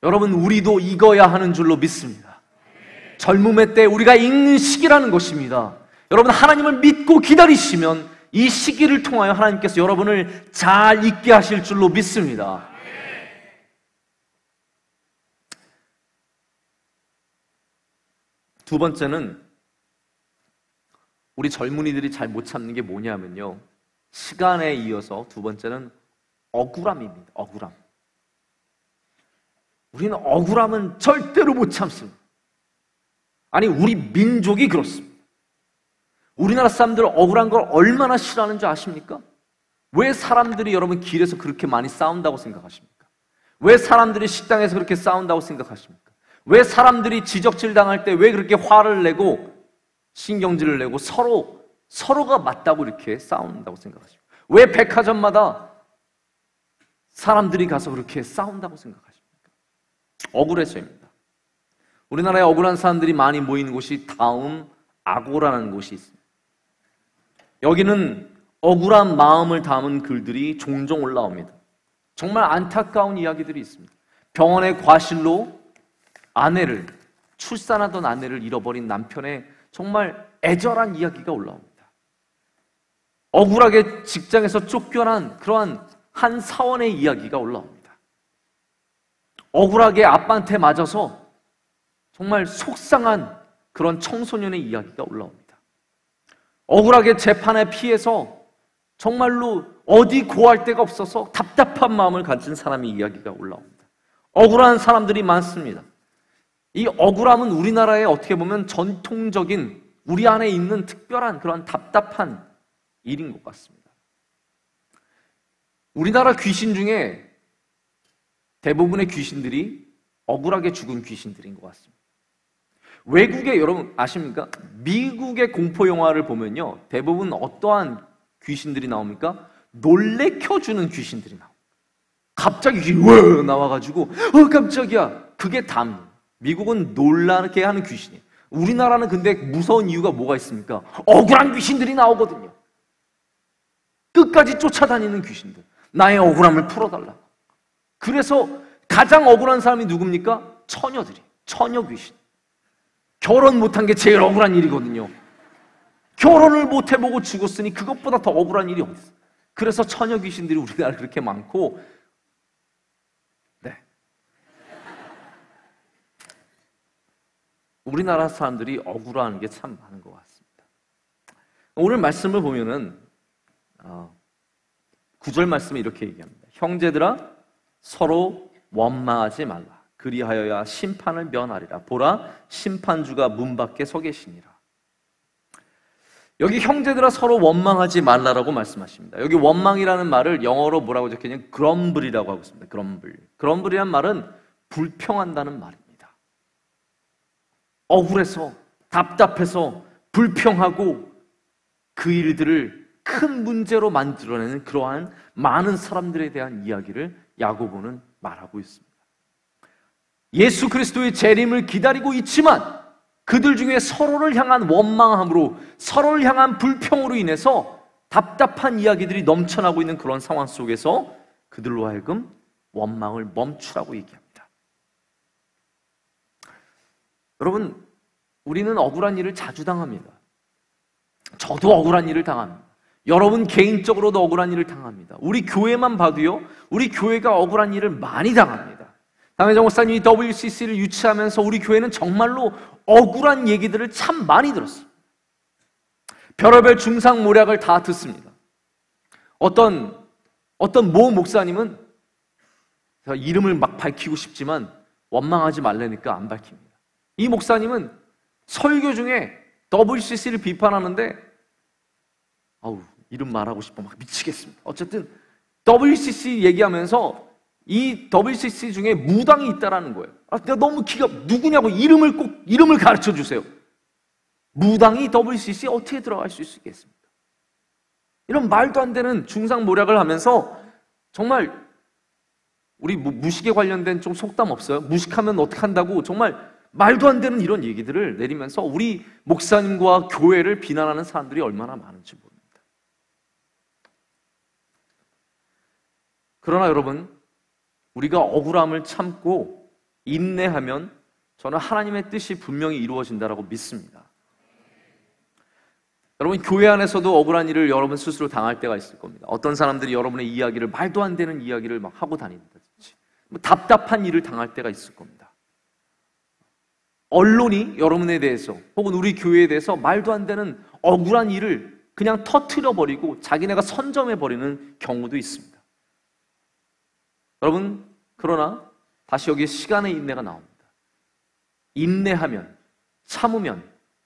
여러분 우리도 익어야 하는 줄로 믿습니다. 젊음의 때 우리가 익는 시기라는 것입니다. 여러분 하나님을 믿고 기다리시면 이 시기를 통하여 하나님께서 여러분을 잘 익게 하실 줄로 믿습니다. 두 번째는 우리 젊은이들이 잘 못 참는 게 뭐냐면요, 시간에 이어서 두 번째는 억울함입니다. 억울함. 우리는 억울함은 절대로 못 참습니다. 아니 우리 민족이 그렇습니다. 우리나라 사람들 억울한 걸 얼마나 싫어하는 줄 아십니까? 왜 사람들이 여러분 길에서 그렇게 많이 싸운다고 생각하십니까? 왜 사람들이 식당에서 그렇게 싸운다고 생각하십니까? 왜 사람들이 지적질 당할 때 왜 그렇게 화를 내고 신경질을 내고 서로가 맞다고 이렇게 싸운다고 생각하십니까? 왜 백화점마다 사람들이 가서 그렇게 싸운다고 생각하십니까? 억울해서입니다. 우리나라에 억울한 사람들이 많이 모이는 곳이 다음 아고라는 곳이 있습니다. 여기는 억울한 마음을 담은 글들이 종종 올라옵니다. 정말 안타까운 이야기들이 있습니다. 병원의 과실로 출산하던 아내를 잃어버린 남편의 정말 애절한 이야기가 올라옵니다. 억울하게 직장에서 쫓겨난 그러한 한 사원의 이야기가 올라옵니다. 억울하게 아빠한테 맞아서 정말 속상한 그런 청소년의 이야기가 올라옵니다. 억울하게 재판에 피해서 정말로 어디 고할 데가 없어서 답답한 마음을 가진 사람의 이야기가 올라옵니다. 억울한 사람들이 많습니다. 이 억울함은 우리나라에 어떻게 보면 전통적인 우리 안에 있는 특별한 그런 답답한 일인 것 같습니다. 우리나라 귀신 중에 대부분의 귀신들이 억울하게 죽은 귀신들인 것 같습니다. 외국에 여러분 아십니까? 미국의 공포 영화를 보면요, 대부분 어떠한 귀신들이 나옵니까? 놀래켜주는 귀신들이 나옵니다. 갑자기 나와가지고 깜짝이야. 그게 담. 미국은 놀라게 하는 귀신이에요. 우리나라는 근데 무서운 이유가 뭐가 있습니까? 억울한 귀신들이 나오거든요. 끝까지 쫓아다니는 귀신들. 나의 억울함을 풀어달라. 그래서 가장 억울한 사람이 누굽니까? 처녀들이. 처녀 귀신. 결혼 못한 게 제일 억울한 일이거든요. 결혼을 못 해보고 죽었으니 그것보다 더 억울한 일이 어딨어. 그래서 처녀 귀신들이 우리나라에 그렇게 많고, 네. 우리나라 사람들이 억울한 게 참 많은 것 같습니다. 오늘 말씀을 보면은 9절 말씀에 이렇게 얘기합니다. 형제들아 서로 원망하지 말라. 그리하여야 심판을 면하리라. 보라 심판주가 문 밖에 서 계시니라. 여기 형제들아 서로 원망하지 말라라고 말씀하십니다. 여기 원망이라는 말을 영어로 뭐라고 적혀있냐면 grumble이라고 하고 있습니다. grumble이란 말은 불평한다는 말입니다. 억울해서 답답해서 불평하고 그 일들을 큰 문제로 만들어내는 그러한 많은 사람들에 대한 이야기를 야고보는 말하고 있습니다. 예수 그리스도의 재림을 기다리고 있지만 그들 중에 서로를 향한 원망함으로, 서로를 향한 불평으로 인해서 답답한 이야기들이 넘쳐나고 있는 그런 상황 속에서 그들로 하여금 원망을 멈추라고 얘기합니다. 여러분, 우리는 억울한 일을 자주 당합니다. 저도 억울한 일을 당합니다. 여러분 개인적으로도 억울한 일을 당합니다. 우리 교회만 봐도요, 우리 교회가 억울한 일을 많이 당합니다. 담혜정 목사님이 WCC를 유치하면서 우리 교회는 정말로 억울한 얘기들을 참 많이 들었어요. 별의별 중상모략을 다 듣습니다. 어떤 모 목사님은, 제가 이름을 막 밝히고 싶지만 원망하지 말라니까 안 밝힙니다. 이 목사님은 설교 중에 WCC를 비판하는데 이름 말하고 싶어 막 미치겠습니다. 어쨌든 WCC 얘기하면서 이 WCC 중에 무당이 있다라는 거예요. 내가 너무 누구냐고 이름을 가르쳐 주세요. 무당이 WCC 어떻게 들어갈 수 있겠습니까? 이런 말도 안 되는 중상모략을 하면서 정말 우리 무식에 관련된 좀 속담 없어요? 무식하면 어떻게 한다고 정말 말도 안 되는 이런 얘기들을 내리면서 우리 목사님과 교회를 비난하는 사람들이 얼마나 많은지 모릅니다. 그러나 여러분, 우리가 억울함을 참고 인내하면 저는 하나님의 뜻이 분명히 이루어진다고 믿습니다. 여러분, 교회 안에서도 억울한 일을 여러분 스스로 당할 때가 있을 겁니다. 어떤 사람들이 여러분의 이야기를, 말도 안 되는 이야기를 막 하고 다닌다든지, 답답한 일을 당할 때가 있을 겁니다. 언론이 여러분에 대해서 혹은 우리 교회에 대해서 말도 안 되는 억울한 일을 그냥 터트려버리고 자기네가 선점해버리는 경우도 있습니다. 여러분, 그러나 다시 여기에 시간의 인내가 나옵니다. 인내하면, 참으면,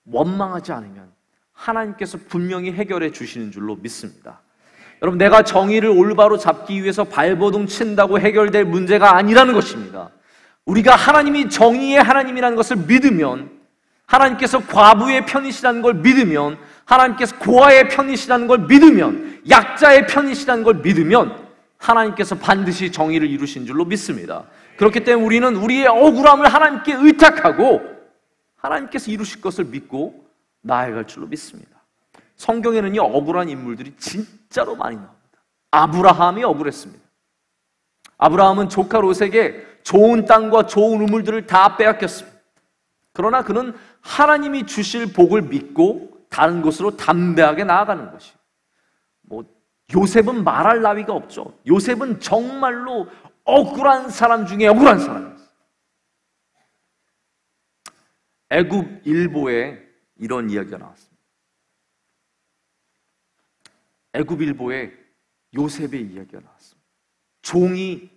원망하지 않으면 하나님께서 분명히 해결해 주시는 줄로 믿습니다. 여러분, 내가 정의를 올바로 잡기 위해서 발버둥 친다고 해결될 문제가 아니라는 것입니다. 우리가 하나님이 정의의 하나님이라는 것을 믿으면, 하나님께서 과부의 편이시라는 걸 믿으면, 하나님께서 고아의 편이시라는 걸 믿으면, 약자의 편이시라는 걸 믿으면 하나님께서 반드시 정의를 이루신 줄로 믿습니다. 그렇기 때문에 우리는 우리의 억울함을 하나님께 의탁하고 하나님께서 이루실 것을 믿고 나아갈 줄로 믿습니다. 성경에는요, 억울한 인물들이 진짜로 많이 나옵니다. 아브라함이 억울했습니다. 아브라함은 조카 롯에게 좋은 땅과 좋은 우물들을 다 빼앗겼습니다. 그러나 그는 하나님이 주실 복을 믿고 다른 곳으로 담대하게 나아가는 것이, 요셉은 말할 나위가 없죠. 요셉은 정말로 억울한 사람 중에 억울한 사람이었어요. 애굽 일보에 이런 이야기가 나왔습니다. 애굽 일보에 요셉의 이야기가 나왔습니다. 종이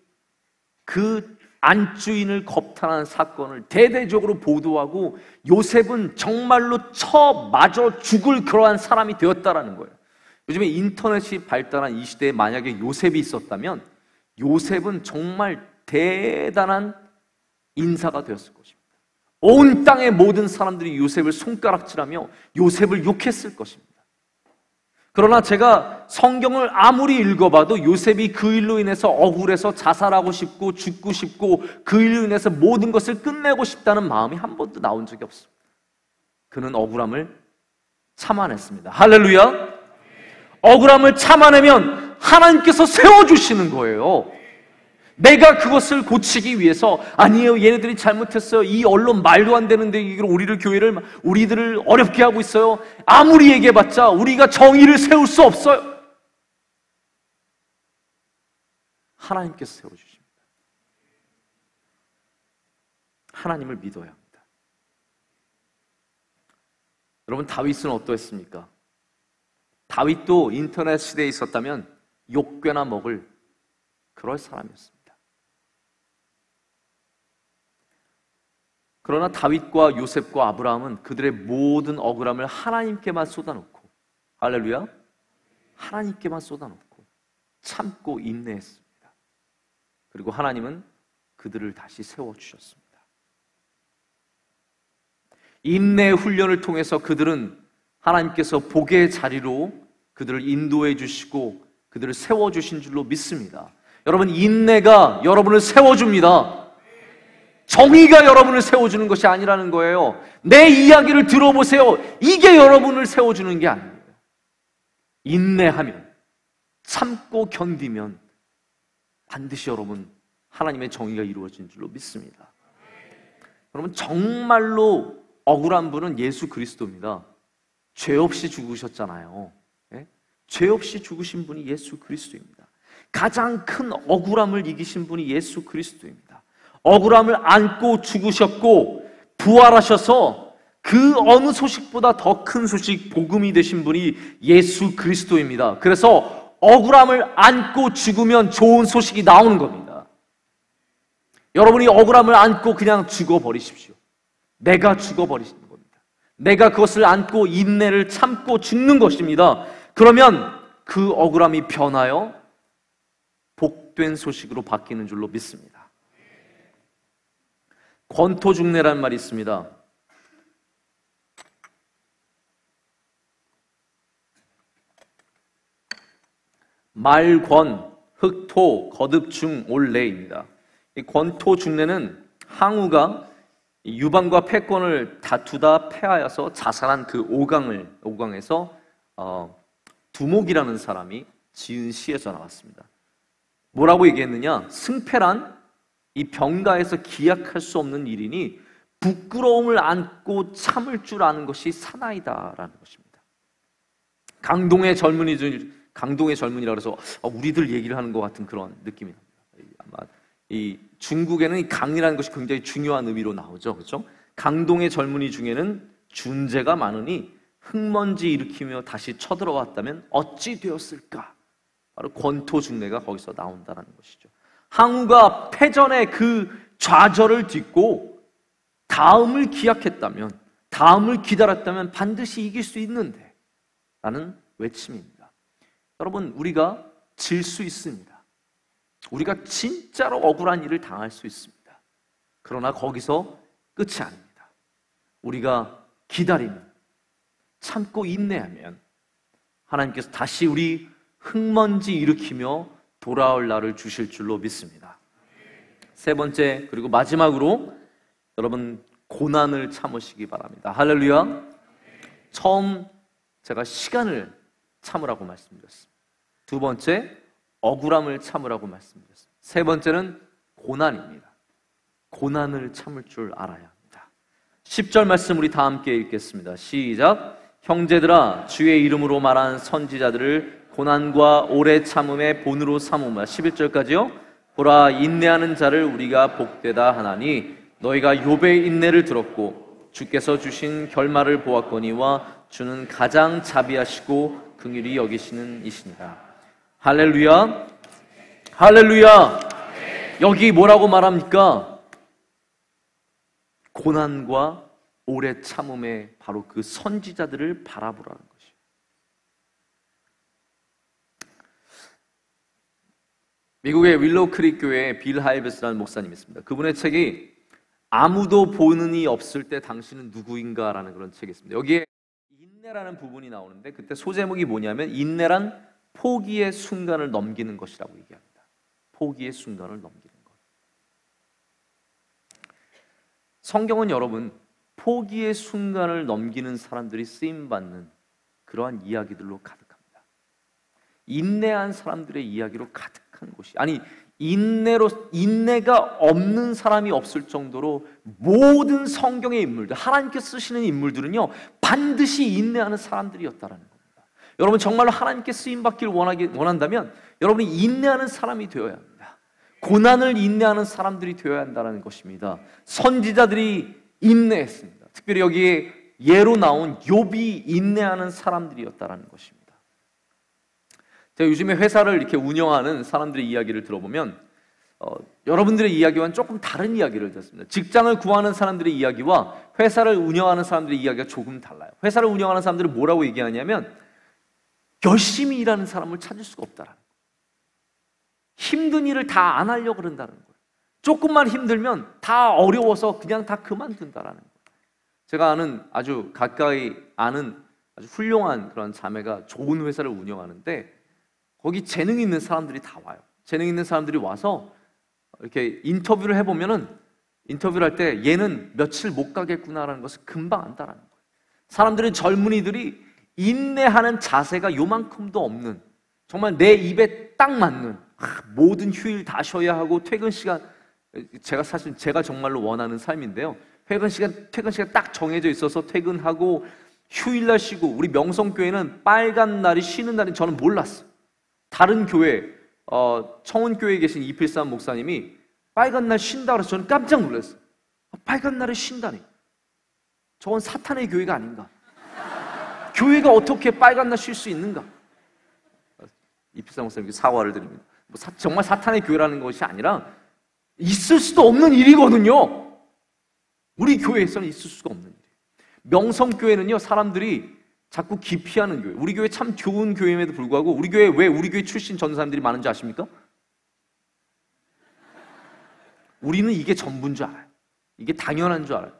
그 안주인을 겁탈하는 사건을 대대적으로 보도하고 요셉은 정말로 처맞아 죽을 그러한 사람이 되었다라는 거예요. 요즘에 인터넷이 발달한 이 시대에 만약에 요셉이 있었다면 요셉은 정말 대단한 인사가 되었을 것입니다. 온 땅의 모든 사람들이 요셉을 손가락질하며 요셉을 욕했을 것입니다. 그러나 제가 성경을 아무리 읽어봐도 요셉이 그 일로 인해서 억울해서 자살하고 싶고 죽고 싶고 그 일로 인해서 모든 것을 끝내고 싶다는 마음이 한 번도 나온 적이 없습니다. 그는 억울함을 참아냈습니다. 할렐루야! 억울함을 참아내면 하나님께서 세워주시는 거예요. 내가 그것을 고치기 위해서 아니에요, 얘네들이 잘못했어요, 이 언론 말도 안 되는데 이걸 우리들을 어렵게 하고 있어요, 아무리 얘기해봤자 우리가 정의를 세울 수 없어요. 하나님께서 세워주십니다. 하나님을 믿어야 합니다. 여러분, 다윗은 어떠했습니까? 다윗도 인터넷 시대에 있었다면 욕괴나 먹을 그럴 사람이었습니다. 그러나 다윗과 요셉과 아브라함은 그들의 모든 억울함을 하나님께만 쏟아놓고, 할렐루야, 하나님께만 쏟아놓고 참고 인내했습니다. 그리고 하나님은 그들을 다시 세워주셨습니다. 인내의 훈련을 통해서 그들은 하나님께서 복의 자리로 그들을 인도해 주시고 그들을 세워주신 줄로 믿습니다. 여러분, 인내가 여러분을 세워줍니다. 정의가 여러분을 세워주는 것이 아니라는 거예요. 내 이야기를 들어보세요. 이게 여러분을 세워주는 게 아니에요. 인내하면, 참고 견디면 반드시 여러분 하나님의 정의가 이루어진 줄로 믿습니다. 여러분, 정말로 억울한 분은 예수 그리스도입니다. 죄 없이 죽으셨잖아요. 네? 죄 없이 죽으신 분이 예수 그리스도입니다. 가장 큰 억울함을 이기신 분이 예수 그리스도입니다. 억울함을 안고 죽으셨고 부활하셔서 그 어느 소식보다 더 큰 소식, 복음이 되신 분이 예수 그리스도입니다. 그래서 억울함을 안고 죽으면 좋은 소식이 나오는 겁니다. 여러분이 억울함을 안고 그냥 죽어버리십시오. 내가 죽어버리시는 겁니다. 내가 그것을 안고 인내를 참고 죽는 것입니다. 그러면 그 억울함이 변하여 복된 소식으로 바뀌는 줄로 믿습니다. 권토중내라는 말이 있습니다. 말권, 흑토, 거듭중, 올레입니다. 이 권토중내는 항우가 유방과 패권을 다투다 패하여서 자살한 그 오강에서 두목이라는 사람이 지은 시에서 나왔습니다. 뭐라고 얘기했느냐? 승패란 이 병가에서 기약할 수 없는 일이니 부끄러움을 안고 참을 줄 아는 것이 사나이다라는 것입니다. 강동의 젊은이라 그래서 우리들 얘기를 하는 것 같은 그런 느낌이 납니다. 아마 이 중국에는 이 강이라는 것이 굉장히 중요한 의미로 나오죠, 그렇죠? 강동의 젊은이 중에는 준재가 많으니 흙먼지 일으키며 다시 쳐들어왔다면 어찌 되었을까? 바로 권토중내가 거기서 나온다는 것이죠. 항우가 패전의 그 좌절을 딛고 다음을 기약했다면, 다음을 기다렸다면 반드시 이길 수 있는데 라는 외침입니다. 여러분, 우리가 질 수 있습니다. 우리가 진짜로 억울한 일을 당할 수 있습니다. 그러나 거기서 끝이 아닙니다. 우리가 기다리면, 참고 인내하면 하나님께서 다시 우리 흙먼지 일으키며 돌아올 날을 주실 줄로 믿습니다. 세 번째, 그리고 마지막으로 여러분 고난을 참으시기 바랍니다. 할렐루야. 처음 제가 시간을 참으라고 말씀드렸습니다. 두 번째, 억울함을 참으라고 말씀드렸습니다. 세 번째는 고난입니다. 고난을 참을 줄 알아야 합니다. 10절 말씀 우리 다 함께 읽겠습니다. 시작. 형제들아, 주의 이름으로 말한 선지자들을 고난과 오래 참음의 본으로 삼으마. 11절까지요. 보라, 인내하는 자를 우리가 복되다 하나니 너희가 욥의 인내를 들었고 주께서 주신 결말을 보았거니와 주는 가장 자비하시고 긍휼히 여기시는 이시니라. 할렐루야. 할렐루야. 여기 뭐라고 말합니까? 고난과 오래 참음의 바로 그 선지자들을 바라보라는 것이에요. 미국의 윌로우 크릭 교회에 빌 하이베스라는 목사님이 있습니다. 그분의 책이 아무도 보는 이 없을 때 당신은 누구인가 라는 그런 책이 있습니다. 여기에 인내라는 부분이 나오는데 그때 소제목이 뭐냐면 인내란 포기의 순간을 넘기는 것이라고 얘기합니다. 포기의 순간을 넘기는 것. 성경은 여러분 포기의 순간을 넘기는 사람들이 쓰임받는 그러한 이야기들로 가득합니다. 인내한 사람들의 이야기로 가득한 곳이, 아니 인내가 없는 사람이 없을 정도로 모든 성경의 인물들, 하나님께서 쓰시는 인물들은요, 반드시 인내하는 사람들이었다라는 겁니다. 여러분 정말로 하나님께 쓰임받길 원한다면 여러분이 인내하는 사람이 되어야 합니다. 고난을 인내하는 사람들이 되어야 한다는 것입니다. 선지자들이 인내했습니다. 특별히 여기에 예로 나온 욥이 인내하는 사람들이었다는 것입니다. 제가 요즘에 회사를 이렇게 운영하는 사람들의 이야기를 들어보면 여러분들의 이야기와는 조금 다른 이야기를 듣습니다. 직장을 구하는 사람들의 이야기와 회사를 운영하는 사람들의 이야기가 조금 달라요. 회사를 운영하는 사람들은 뭐라고 얘기하냐면 열심히 일하는 사람을 찾을 수가 없다라는 거예요. 힘든 일을 다 안 하려고 그런다는 거예요. 조금만 힘들면 다 어려워서 그냥 다 그만둔다라는 거예요. 제가 아주 가까이 아는 아주 훌륭한 그런 자매가 좋은 회사를 운영하는데 거기 재능 있는 사람들이 다 와요. 재능 있는 사람들이 와서 이렇게 인터뷰를 해보면은 인터뷰를 할 때 얘는 며칠 못 가겠구나라는 것을 금방 안다라는 거예요. 사람들은 젊은이들이 인내하는 자세가 요만큼도 없는, 정말 내 입에 딱 맞는, 모든 휴일 다 쉬어야 하고 퇴근 시간, 제가 정말로 원하는 삶인데요. 퇴근 시간 딱 정해져 있어서 퇴근하고 휴일날 쉬고, 우리 명성교회는 빨간 날이 쉬는 날인 저는 몰랐어요. 다른 교회, 청운교회에 계신 이필삼 목사님이 빨간 날 쉰다 그래서 저는 깜짝 놀랐어요. 빨간 날에 쉰다니. 저건 사탄의 교회가 아닌가? 교회가 어떻게 빨간 날 쉴 수 있는가? 이필삼 목사님께 사과를 드립니다. 정말 사탄의 교회라는 것이 아니라 있을 수도 없는 일이거든요. 우리 교회에서는 있을 수가 없는 일이에요. 명성교회는요, 사람들이 자꾸 기피하는 교회. 우리 교회 참 좋은 교회임에도 불구하고 우리 교회 왜 우리 교회 출신 전도사님들이 많은지 아십니까? 우리는 이게 전부인 줄 알아요. 이게 당연한 줄 알아요.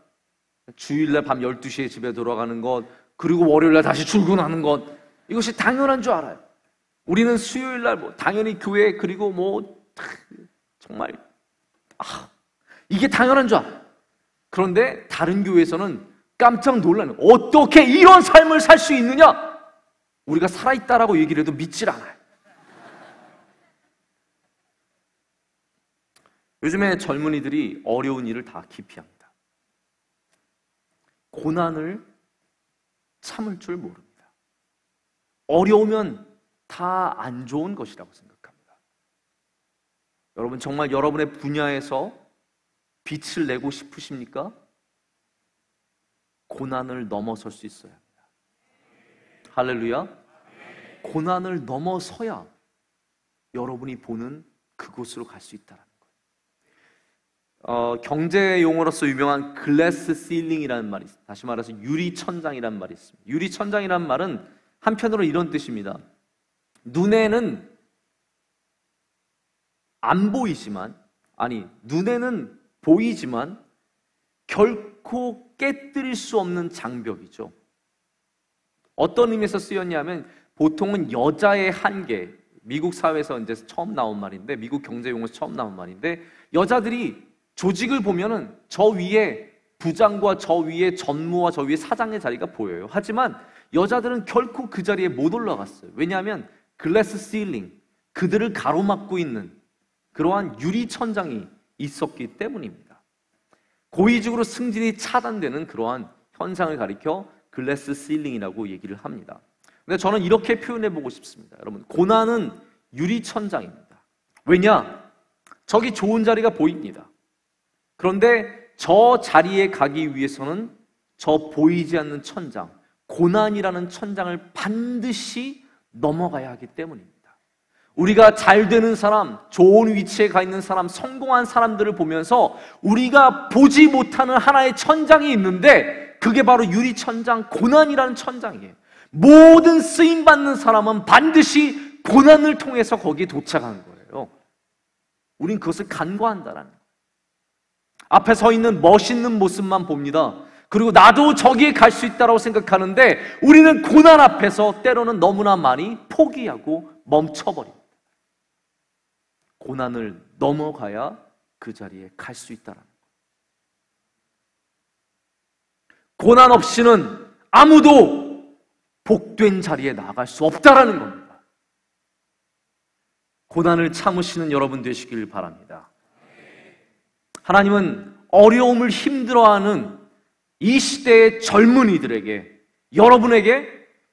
주일날 밤 12시에 집에 돌아가는 것, 그리고 월요일날 다시 출근하는 것, 이것이 당연한 줄 알아요. 우리는 수요일날 당연히 교회, 그리고 정말 이게 당연한 줄 알아요. 그런데 다른 교회에서는 깜짝 놀라는, 어떻게 이런 삶을 살 수 있느냐? 우리가 살아있다라고 얘기를 해도 믿질 않아요. 요즘에 젊은이들이 어려운 일을 다 기피합니다. 고난을 참을 줄 모릅니다. 어려우면 다 안 좋은 것이라고 생각합니다. 여러분 정말 여러분의 분야에서 빛을 내고 싶으십니까? 고난을 넘어설 수 있어야 합니다. 할렐루야. 고난을 넘어서야 여러분이 보는 그곳으로 갈 수 있다는 거예요. 경제 용어로서 유명한 글래스 실링이라는 말이 있습니다. 다시 말해서 유리천장이라는 말이 있습니다. 유리천장이라는 말은 한편으로 이런 뜻입니다. 눈에는 안 보이지만, 눈에는 보이지만 결코 깨뜨릴 수 없는 장벽이죠. 어떤 의미에서 쓰였냐면 보통은 여자의 한계, 미국 사회에서 이제 처음 나온 말인데, 미국 경제 용어에서 처음 나온 말인데, 여자들이 조직을 보면은 저 위에 부장과 저 위에 전무와 저 위에 사장의 자리가 보여요. 하지만 여자들은 결코 그 자리에 못 올라갔어요. 왜냐하면 글래스 실링, 그들을 가로막고 있는 그러한 유리천장이 있었기 때문입니다. 고의적으로 승진이 차단되는 그러한 현상을 가리켜 글래스 실링이라고 얘기를 합니다. 근데 저는 이렇게 표현해보고 싶습니다. 여러분, 고난은 유리천장입니다. 왜냐? 저기 좋은 자리가 보입니다. 그런데 저 자리에 가기 위해서는 저 보이지 않는 천장, 고난이라는 천장을 반드시 넘어가야 하기 때문입니다. 우리가 잘 되는 사람, 좋은 위치에 가 있는 사람, 성공한 사람들을 보면서 우리가 보지 못하는 하나의 천장이 있는데, 그게 바로 유리천장, 고난이라는 천장이에요. 모든 쓰임받는 사람은 반드시 고난을 통해서 거기에 도착하는 거예요. 우린 그것을 간과한다라는 거예요. 앞에 서 있는 멋있는 모습만 봅니다. 그리고 나도 저기에 갈 수 있다고 생각하는데, 우리는 고난 앞에서 때로는 너무나 많이 포기하고 멈춰버립니다. 고난을 넘어가야 그 자리에 갈 수 있다는 거예요. 고난 없이는 아무도 복된 자리에 나아갈 수 없다라는 겁니다. 고난을 참으시는 여러분 되시길 바랍니다. 하나님은 어려움을 힘들어하는 이 시대의 젊은이들에게, 여러분에게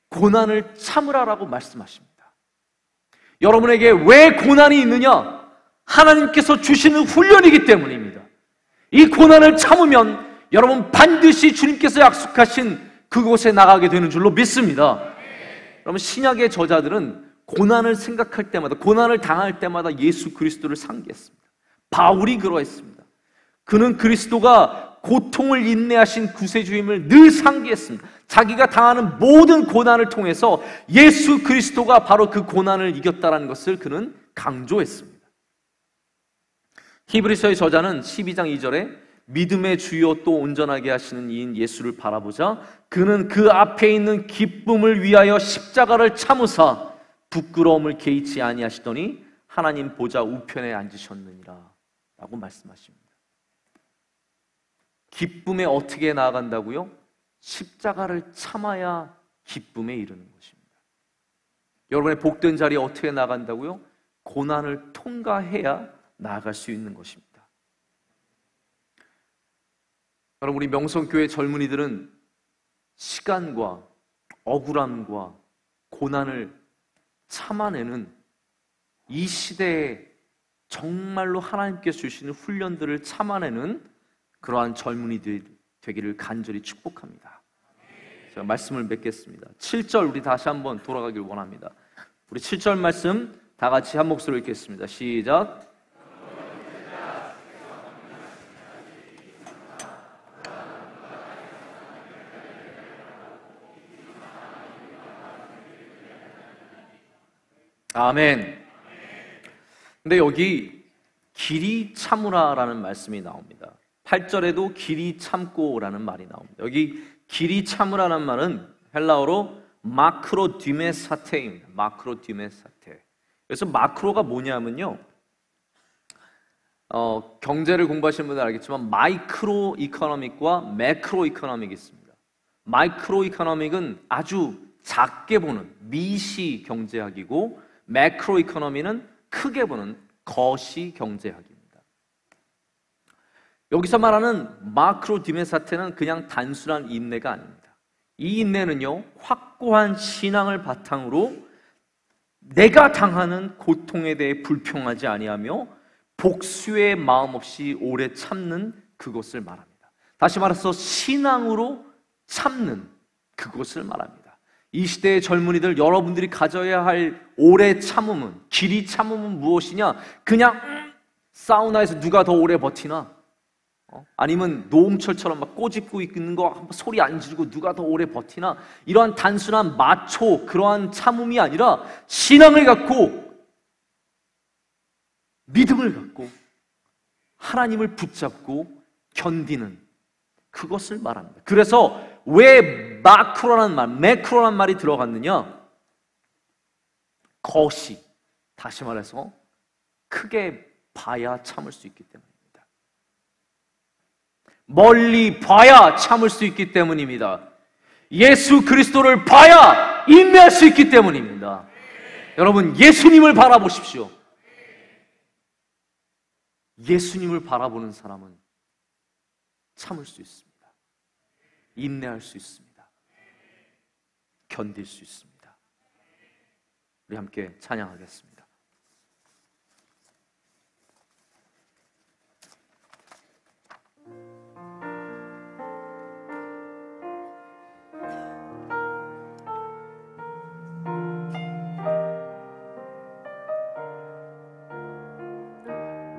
고난을 참으라라고 말씀하십니다. 여러분에게 왜 고난이 있느냐? 하나님께서 주시는 훈련이기 때문입니다. 이 고난을 참으면 여러분 반드시 주님께서 약속하신 그곳에 나가게 되는 줄로 믿습니다. 여러분, 신약의 저자들은 고난을 생각할 때마다, 고난을 당할 때마다 예수 그리스도를 상기했습니다. 바울이 그러했습니다. 그는 그리스도가 고통을 인내하신 구세주임을 늘 상기했습니다. 자기가 당하는 모든 고난을 통해서 예수 그리스도가 바로 그 고난을 이겼다는 것을 그는 강조했습니다. 히브리서의 저자는 12장 2절에 믿음의 주요 또 온전하게 하시는 이인 예수를 바라보자 그는 그 앞에 있는 기쁨을 위하여 십자가를 참으사 부끄러움을 개의치 아니하시더니 하나님 보좌 우편에 앉으셨느니라 라고 말씀하십니다. 기쁨에 어떻게 나아간다고요? 십자가를 참아야 기쁨에 이르는 것입니다. 여러분의 복된 자리에 어떻게 나아간다고요? 고난을 통과해야 나아갈 수 있는 것입니다. 여러분, 우리 명성교회 젊은이들은 시간과 억울함과 고난을 참아내는 이 시대에 정말로 하나님께서 주시는 훈련들을 참아내는 그러한 젊은이들이 되기를 간절히 축복합니다. 제가 말씀을 맺겠습니다. 7절 우리 다시 한번 돌아가길 원합니다. 우리 7절 말씀 다 같이 한 목소리로 읽겠습니다. 시작. 아멘. 근데 여기 길이 참으라라는 말씀이 나옵니다. 8절에도 길이 참고라는 말이 나옵니다. 여기 길이 참으라는 말은 헬라어로 마크로 디메사테입니다. 마크로 디메사테. 그래서 마크로가 뭐냐면요, 경제를 공부하시는 분들 알겠지만 마이크로 이코노믹과 매크로 이코노믹이 있습니다. 마이크로 이코노믹은 아주 작게 보는 미시 경제학이고, 매크로 이코노미는 크게 보는 거시 경제학입니다. 여기서 말하는 마크로 디메사테는 그냥 단순한 인내가 아닙니다. 이 인내는요, 확고한 신앙을 바탕으로 내가 당하는 고통에 대해 불평하지 아니하며 복수의 마음 없이 오래 참는 그것을 말합니다. 다시 말해서 신앙으로 참는 그것을 말합니다. 이 시대의 젊은이들, 여러분들이 가져야 할 오래 참음은, 길이 참음은 무엇이냐? 그냥 사우나에서 누가 더 오래 버티나? 아니면 노홍철처럼 막 꼬집고 있는 거 소리 안 지르고 누가 더 오래 버티나? 이러한 단순한 마초, 그러한 참음이 아니라 신앙을 갖고, 믿음을 갖고 하나님을 붙잡고 견디는 그것을 말합니다. 그래서 왜 마크로라는 말, 매크로라는 말이 들어갔느냐? 거시, 다시 말해서 크게 봐야 참을 수 있기 때문입니다. 멀리 봐야 참을 수 있기 때문입니다. 예수 그리스도를 봐야 인내할 수 있기 때문입니다. 여러분, 예수님을 바라보십시오. 예수님을 바라보는 사람은 참을 수 있습니다. 인내할 수 있습니다. 견딜 수 있습니다. 우리 함께 찬양하겠습니다.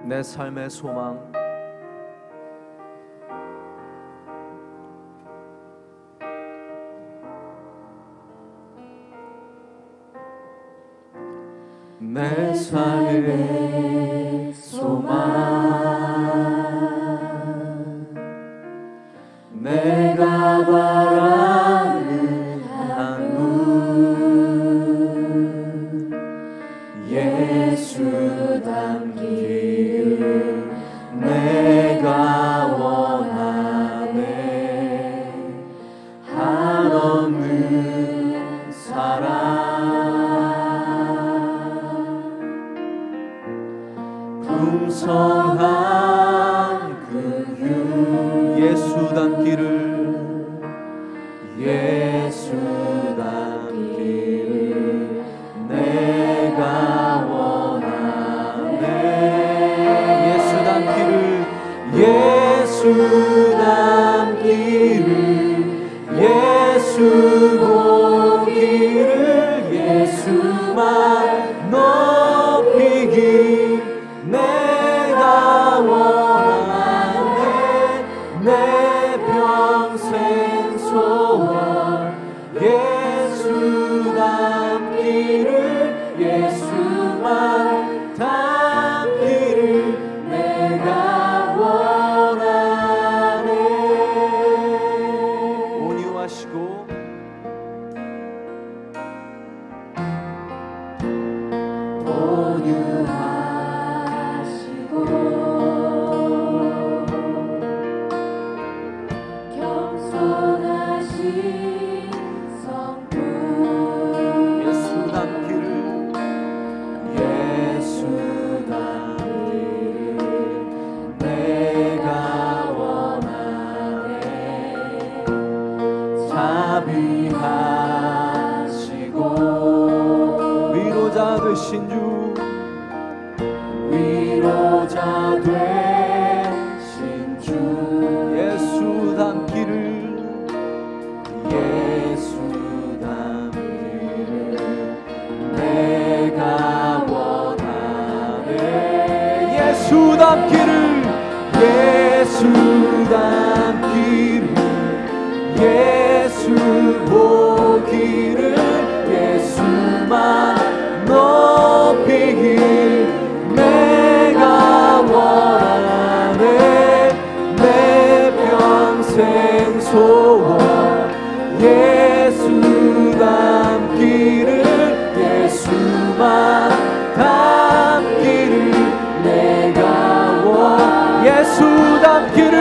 내 삶의 소망, 내 삶의 소망, 내가 바라는 한 분, 예수 담기를 내가 원하네. 한없는 사랑, 풍성한 그 예수 닮기를 예수 닮기를 내가 원하네. 예수 닮기를 예수 닮기를 예수 보기를 예수만 높이기 내가 원하네. 내 평생 소원 예수 닮기를 예수만 닮기를 내가 원하네. 온유하시고 겸손하신 성품 예수 닮기를 예수 닮기를 내가 원하네. 자비하시고 위로자 되신 주 위로자 되신 주 예수 닮기를 예수 닮기를 내가 원하네. 예수 닮기를 예수 닮기를 예수 보기를 예수만 높이길 내가 원하네. 내 평생 소원 예수 닮기를 예수만 닮기를 내가 예수 닮기를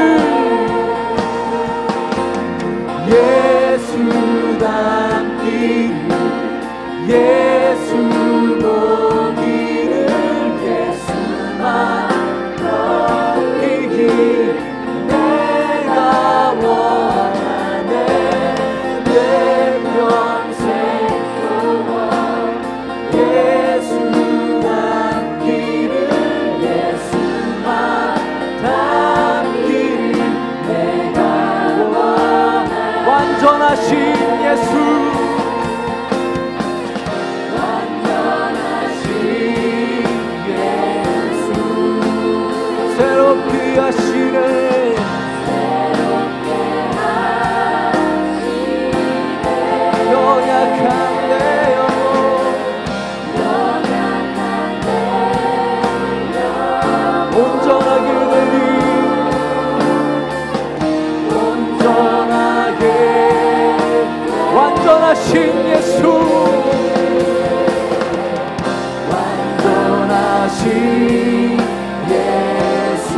예수 닮기를 예수 보기를 예수만 높이길 내가 원하네. 내 평생 소원 예수 닮기를 예수만 닮기를 내가 원하네. 완전하신 예수 완전하신 예수 새롭게 하시네 연약한 내 영혼 온전하게 되니 온전하게 완전하신 예수 완전하신 예수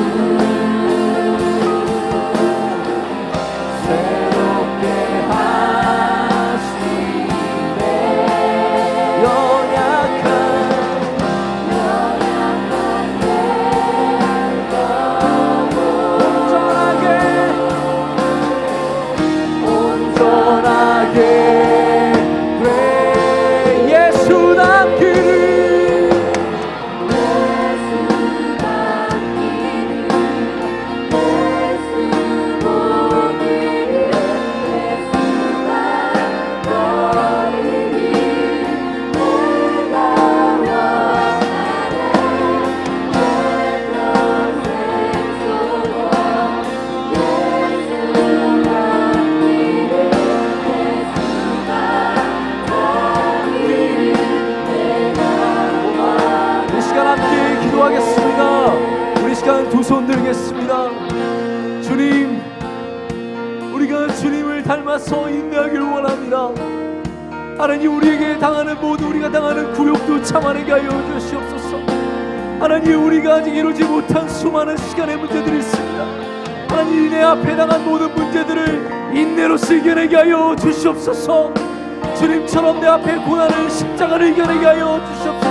새롭게 하시네. 연약한 온전하게 돼. 예수 닮기를 이 시간 함께 기도하겠습니다. 우리 시간 두 손 들겠습니다. 주님, 우리가 주님을 닮아서 인내하기를 원합니다. 하나님, 우리에게 당하는 모든 우리가 당하는 굴욕도 참아내게 하여 주시옵소서. 하나님, 우리가 아직 이루지 못한 수많은 시간의 문제들이 있습니다. 하나님, 내 앞에 당한 모든 문제들을 인내로서 이겨내게 하여 주시옵소서. 주님처럼 내 앞에 고난을 십자가를 이겨내게 하여 주시옵소서.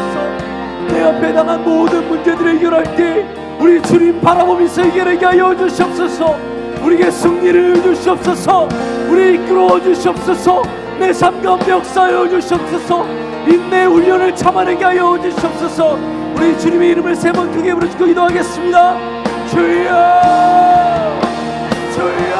내 앞에 당한 모든 문제들을 해결할 때 우리 주님 바라보면서 이겨내게 하여 주시옵소서. 우리에게 승리를 주시옵소서. 우리 이끌어 주시옵소서. 내 삶 가운데 역사하여 주시옵소서. 인내 훈련을 참아내게 하여 주시옵소서. 우리 주님의 이름을 세 번 크게 부르시고 기도하겠습니다. 주여, 주여.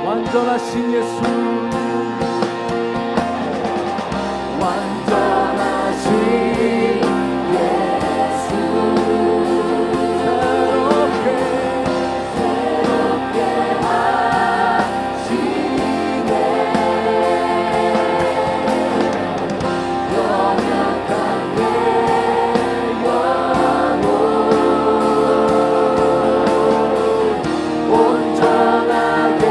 완전하신 예수, 완전하신 예수, 새롭게 하시네. 연약한 내 영혼 온전하게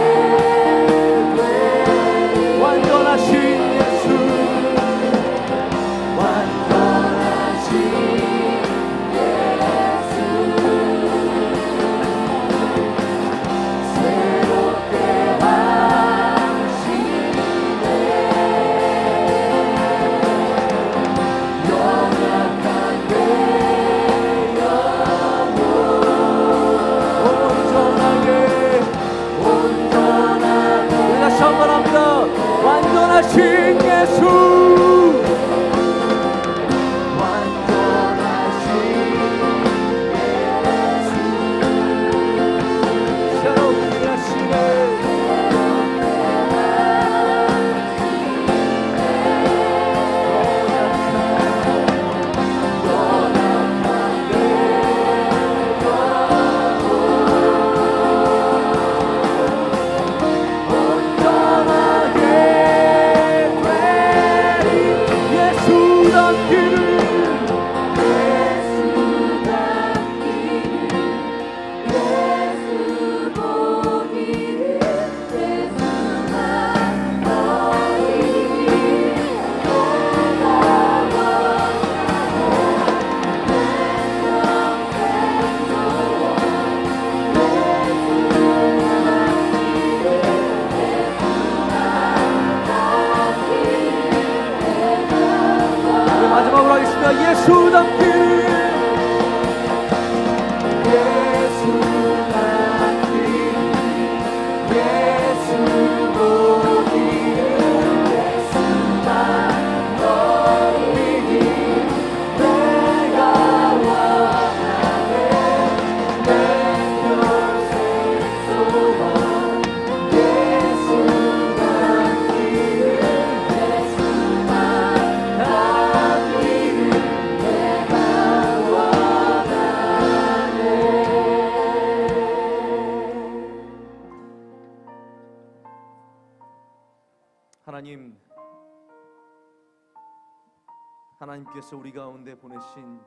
하나님께서 우리 가운데 보내신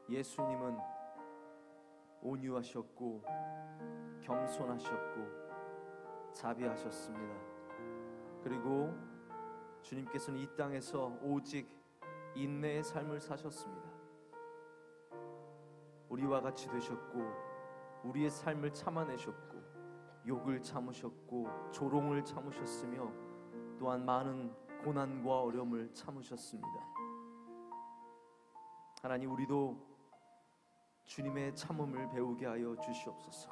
예수님은 온유하셨고 겸손하셨고 자비하셨습니다. 그리고 주님께서는 이 땅에서 오직 인내의 삶을 사셨습니다. 우리와 같이 되셨고 우리의 삶을 참아내셨고 욕을 참으셨고 조롱을 참으셨으며 또한 많은 고난과 어려움을 참으셨습니다. 하나님, 우리도 주님의 참음을 배우게 하여 주시옵소서.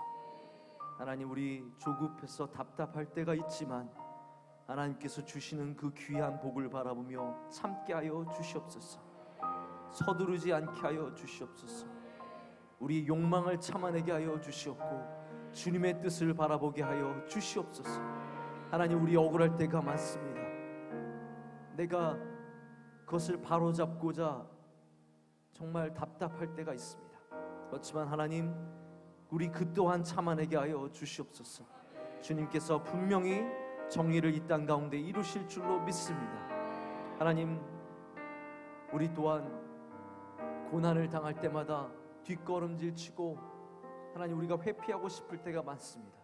하나님, 우리 조급해서 답답할 때가 있지만 하나님께서 주시는 그 귀한 복을 바라보며 참게 하여 주시옵소서. 서두르지 않게 하여 주시옵소서. 우리 욕망을 참아내게 하여 주시옵고 주님의 뜻을 바라보게 하여 주시옵소서. 하나님, 우리 억울할 때가 많습니다. 내가 그것을 바로잡고자 정말 답답할 때가 있습니다. 그렇지만 하나님, 우리 그 또한 참아내게 하여 주시옵소서. 주님께서 분명히 정의를 이 땅 가운데 이루실 줄로 믿습니다. 하나님, 우리 또한 고난을 당할 때마다 뒷걸음질 치고 하나님, 우리가 회피하고 싶을 때가 많습니다.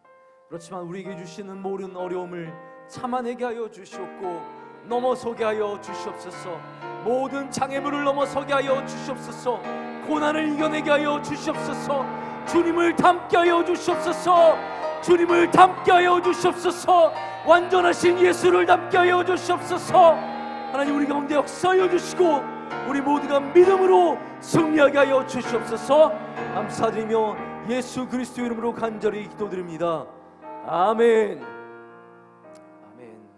그렇지만 우리에게 주시는 모든 어려움을 참아내게 하여 주시옵고 넘어서게 하여 주시옵소서. 모든 장애물을 넘어서게 하여 주시옵소서. 고난을 이겨내게 하여 주시옵소서. 주님을 닮게 하여 주시옵소서. 주님을 닮게 하여 주시옵소서. 완전하신 예수를 닮게 하여 주시옵소서. 하나님, 우리 가운데 역사하여 주시고 우리 모두가 믿음으로 승리하게 하여 주시옵소서. 감사드리며 예수 그리스도 이름으로 간절히 기도드립니다. 아멘. 아멘.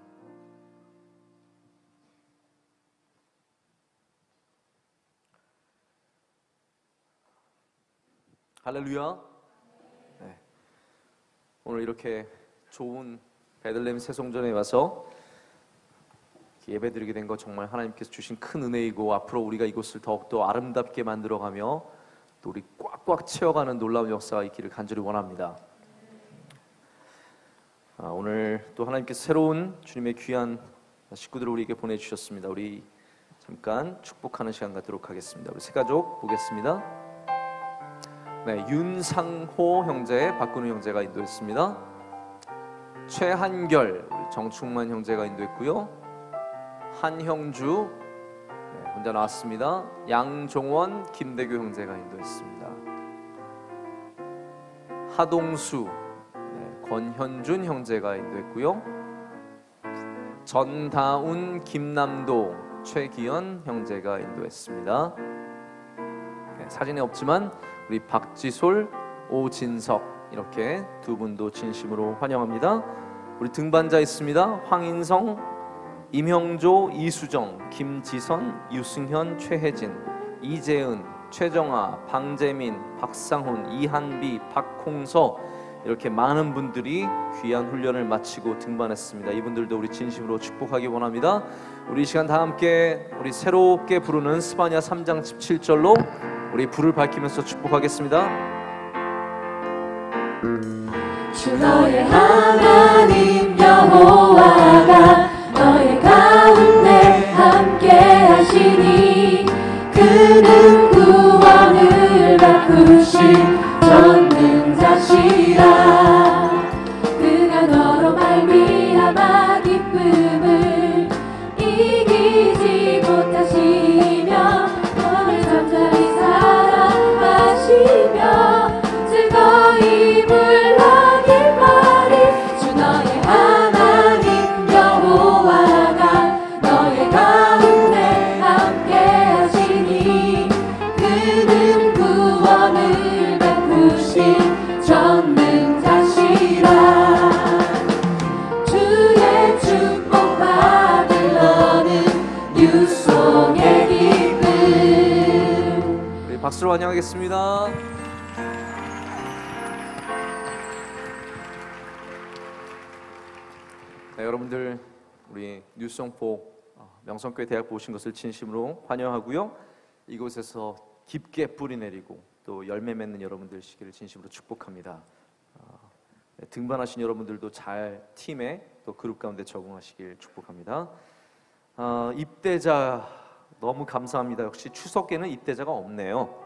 할렐루야. 네. 오늘 이렇게 좋은 베들레헴 새송전에 와서 예배드리게 된 것 정말 하나님께서 주신 큰 은혜이고, 앞으로 우리가 이곳을 더욱더 아름답게 만들어가며 또 우리 꽉꽉 채워가는 놀라운 역사가 있기를 간절히 원합니다. 오늘 또 하나님께서 새로운 주님의 귀한 식구들을 우리에게 보내주셨습니다. 우리 잠깐 축복하는 시간 갖도록 하겠습니다. 우리 세 가족 보겠습니다. 네, 윤상호 형제, 박근우 형제가 인도했습니다. 최한결, 우리 정충만 형제가 인도했고요. 한형주, 네, 혼자 나왔습니다. 양종원, 김대규 형제가 인도했습니다. 하동수, 네, 권현준 형제가 인도했고요. 전다운, 김남도, 최기현 형제가 인도했습니다. 네, 사진에 없지만 우리 박지솔, 오진석 이렇게 두 분도 진심으로 환영합니다. 우리 등반자 있습니다. 황인성, 임형조, 이수정, 김지선, 유승현, 최혜진, 이재은, 최정아, 방재민, 박상훈, 이한비, 박홍서 이렇게 많은 분들이 귀한 훈련을 마치고 등반했습니다. 이분들도 우리 진심으로 축복하기 원합니다. 우리 이 시간 다 함께 우리 새롭게 부르는 스바냐 3장 17절로 우리 불을 밝히면서 축복하겠습니다. 주 너의 하나님 여호와가 너의 가운데 함께 하시니 그는 구원을 베푸신 전능자시라. 그가 너로 말미암아 기쁨을 이기지 못하시며 너를 잠잠히 사랑하시며 즐거이 불러길 바리. 주 너의 하나님 여호와가 너의 가운데 함께 하시니 그는 구원을 베푸신 전능자시라. 주의 축복 받을 너는 유송의 기쁨. 우리 박수로 환영하겠습니다. 네, 여러분들 우리 뉴송포 명성교회 대학부 오신 것을 진심으로 환영하고요. 이곳에서 깊게 뿌리 내리고 또 열매 맺는 여러분들 시기를 진심으로 축복합니다. 네, 등반하신 여러분들도 잘 팀에 또 그룹 가운데 적응하시길 축복합니다. 입대자 너무 감사합니다. 역시 추석에는 입대자가 없네요.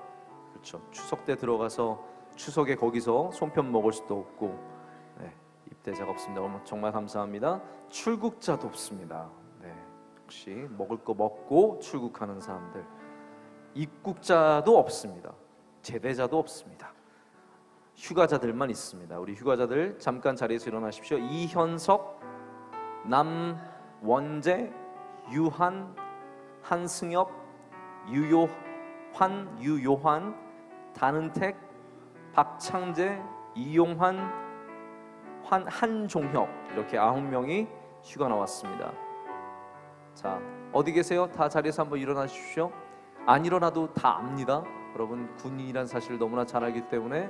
그렇죠. 추석 때 들어가서 추석에 거기서 손편 먹을 수도 없고, 네, 입대자가 없습니다. 정말 감사합니다. 출국자도 없습니다. 네, 역시 먹을 거 먹고 출국하는 사람들. 입국자도 없습니다. 제대자도 없습니다. 휴가자들만 있습니다. 우리 휴가자들 잠깐 자리에서 일어나십시오. 이현석, 남원재, 유한, 한승엽, 유요환, 단은택, 박창재, 이용환, 한종혁, 이렇게 9명이 휴가 나왔습니다. 자, 어디 계세요? 다 자리에서 한번 일어나십시오. 안 일어나도 다 압니다. 여러분 군인이란 사실을 너무나 잘 알기 때문에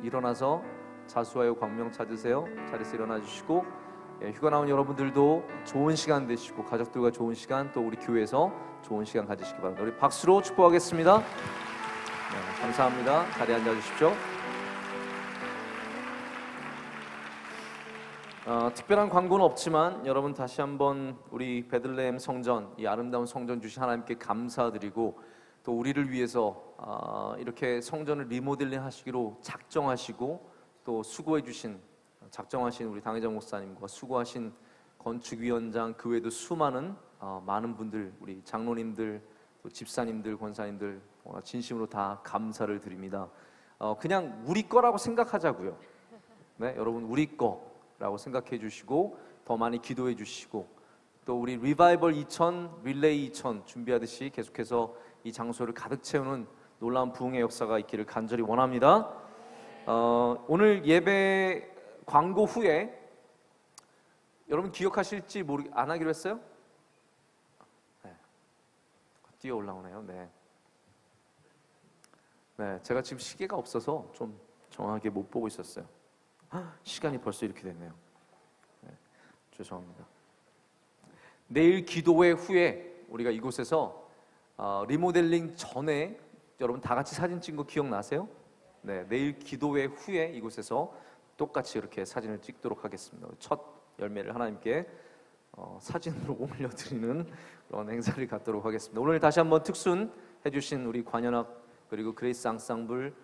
일어나서 자수하여 광명 찾으세요. 자리에서 일어나 주시고, 휴가 나온 여러분들도 좋은 시간 되시고 가족들과 좋은 시간, 또 우리 교회에서 좋은 시간 가지시기 바랍니다. 우리 박수로 축복하겠습니다. 네, 감사합니다. 자리에 앉아 주십시오. 특별한 광고는 없지만 여러분 다시 한번 우리 베들레헴 성전, 이 아름다운 성전 주신 하나님께 감사드리고, 또 우리를 위해서 이렇게 성전을 리모델링 하시기로 작정하시고 또 수고해 주신, 작정하신 우리 당회장 목사님과 수고하신 건축위원장, 그 외에도 수많은 많은 분들, 우리 장로님들, 또 집사님들, 권사님들 진심으로 다 감사를 드립니다. 그냥 우리 거라고 생각하자고요. 네, 여러분 우리 거라고 생각해 주시고 더 많이 기도해 주시고, 또 우리 리바이벌 2000, 릴레이 2000 준비하듯이 계속해서 이 장소를 가득 채우는 놀라운 부흥의 역사가 있기를 간절히 원합니다. 오늘 예배 광고 후에 여러분 기억하실지 안 하기로 했어요? 네. 뛰어 올라오네요. 네. 네, 제가 지금 시계가 없어서 좀 정확하게 못 보고 있었어요. 시간이 벌써 이렇게 됐네요. 네, 죄송합니다. 내일 기도회 후에 우리가 이곳에서 리모델링 전에 여러분 다 같이 사진 찍은 거 기억나세요? 네, 내일 기도회 후에 이곳에서 똑같이 이렇게 사진을 찍도록 하겠습니다. 첫 열매를 하나님께 사진으로 올려드리는 그런 행사를 갖도록 하겠습니다. 오늘 다시 한번 특순 해주신 우리 관현악, 그리고 그레이스 앙상블,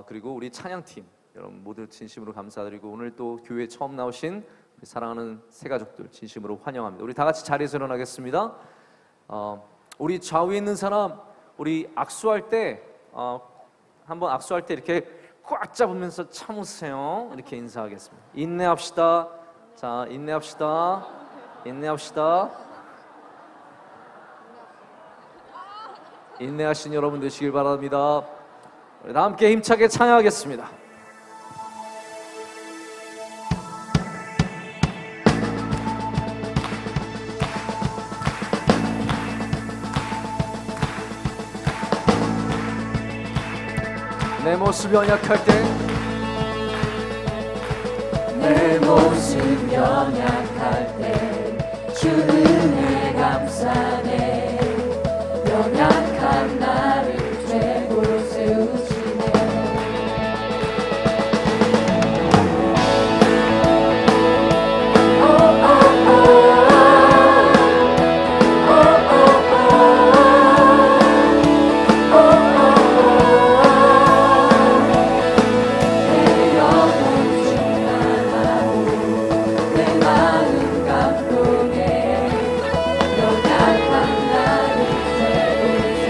그리고 우리 찬양팀 여러분 모두 진심으로 감사드리고, 오늘 또 교회에 처음 나오신 우리 사랑하는 새가족들 진심으로 환영합니다. 우리 다 같이 자리에서 일어나겠습니다. 우리 좌우에 있는 사람, 우리 악수할 때 한번 악수할 때 이렇게 꽉 잡으면서 참으세요. 이렇게 인사하겠습니다. 인내합시다. 자, 인내합시다. 인내하신 여러분 되시길 바랍니다. 우리 다 함께 힘차게 찬양하겠습니다. 내 모습 연약할 때, 내 모습 연약할 때 주 은혜 감사네. 연약한 나를 최고로 세우시네. 내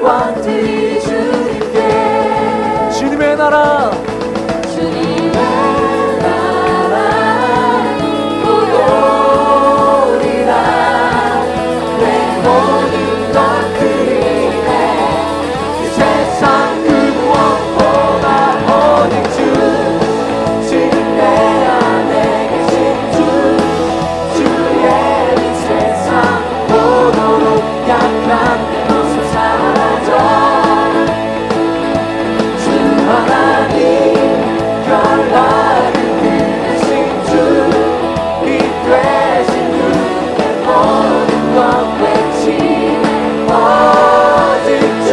영광 드리 주님께 주님의 나라 주님의 나라 오리라 내 모든 것들이네 이 세상 그 무엇보다 오직 주 지금 내 안에 계신 주 주의 이 세상 모두로 약한 내 모습 사라져 주 하나님 연락을 그리신 주 이 되신 주의 모든 것 외치네 오직 주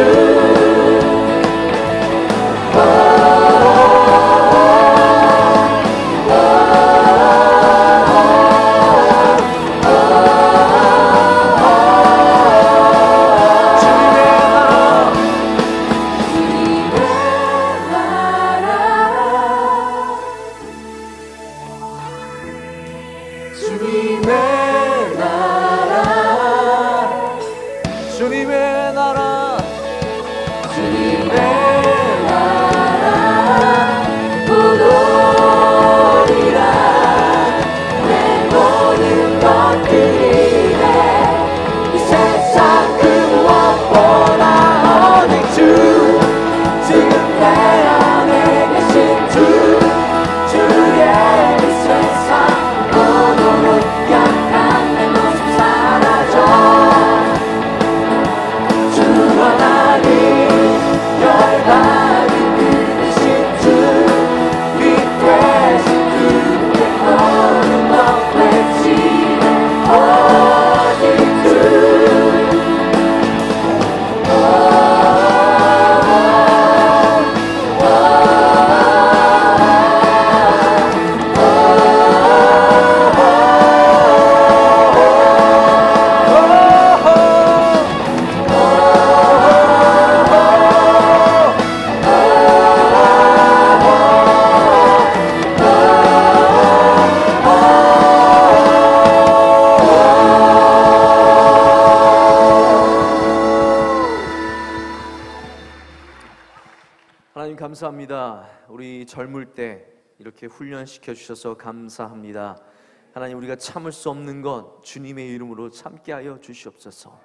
주님의 나라 주님의 나라 주님의 나라 오리라 내 모든 것들이네 이 세상 그 무엇보다 오직 주 지금 내 안에 계신 주 주의 이 세상 모두로 약한 내 모습 사라져 주 하나님 열방을 그리신 주 이 되신 주의 모든 것 외치네 오직 주 하나님 감사합니다. 우리 젊을 때 이렇게 훈련시켜 주셔서 감사합니다. 하나님 우리가 참을 수 없는 것 주님의 이름으로 참게 하여 주시옵소서.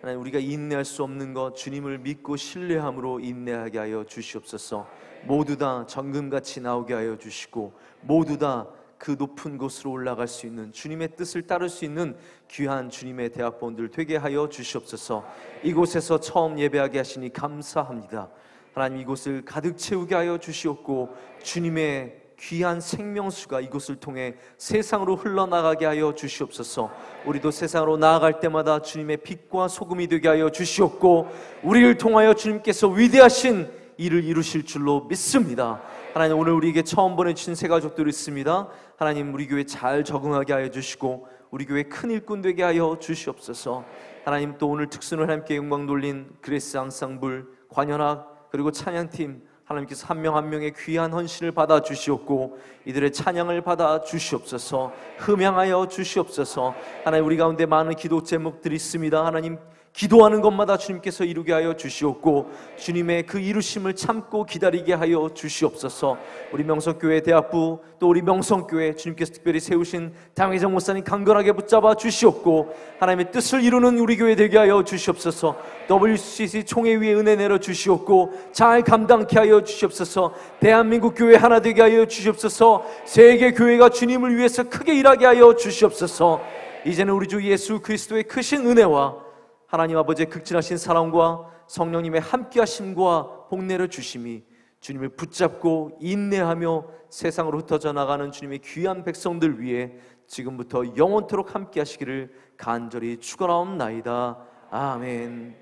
하나님 우리가 인내할 수 없는 것 주님을 믿고 신뢰함으로 인내하게 하여 주시옵소서. 모두 다 정금같이 나오게 하여 주시고 모두 다 그 높은 곳으로 올라갈 수 있는 주님의 뜻을 따를 수 있는 귀한 주님의 대학본들 되게 하여 주시옵소서. 이곳에서 처음 예배하게 하시니 감사합니다. 하나님 이곳을 가득 채우게 하여 주시옵고 주님의 귀한 생명수가 이곳을 통해 세상으로 흘러나가게 하여 주시옵소서. 우리도 세상으로 나아갈 때마다 주님의 빛과 소금이 되게 하여 주시옵고 우리를 통하여 주님께서 위대하신 일을 이루실 줄로 믿습니다. 하나님 오늘 우리에게 처음 보내주신 새 가족들이 있습니다. 하나님 우리 교회 잘 적응하게 하여 주시고 우리 교회 큰 일꾼 되게 하여 주시옵소서. 하나님 또 오늘 특순을 함께 영광 돌린 그레스 앙상블, 관현악 그리고 찬양팀 하나님께서 한 명 한 명의 귀한 헌신을 받아 주시옵고 이들의 찬양을 받아 주시옵소서. 흠양하여 주시옵소서. 하나님 우리 가운데 많은 기도 제목들이 있습니다. 하나님 기도하는 것마다 주님께서 이루게 하여 주시옵고 주님의 그 이루심을 참고 기다리게 하여 주시옵소서. 우리 명성교회 대학부 또 우리 명성교회 주님께서 특별히 세우신 당회장 목사님 강건하게 붙잡아 주시옵고 하나님의 뜻을 이루는 우리 교회 되게 하여 주시옵소서. WCC 총회 위에 은혜 내려 주시옵고 잘 감당케 하여 주시옵소서. 대한민국 교회 하나 되게 하여 주시옵소서. 세계 교회가 주님을 위해서 크게 일하게 하여 주시옵소서. 이제는 우리 주 예수 그리스도의 크신 은혜와 하나님 아버지의 극진하신 사랑과 성령님의 함께하심과 복내려 주심이 주님을 붙잡고 인내하며 세상으로 흩어져 나가는 주님의 귀한 백성들 위해 지금부터 영원토록 함께하시기를 간절히 축원하옵나이다. 아멘.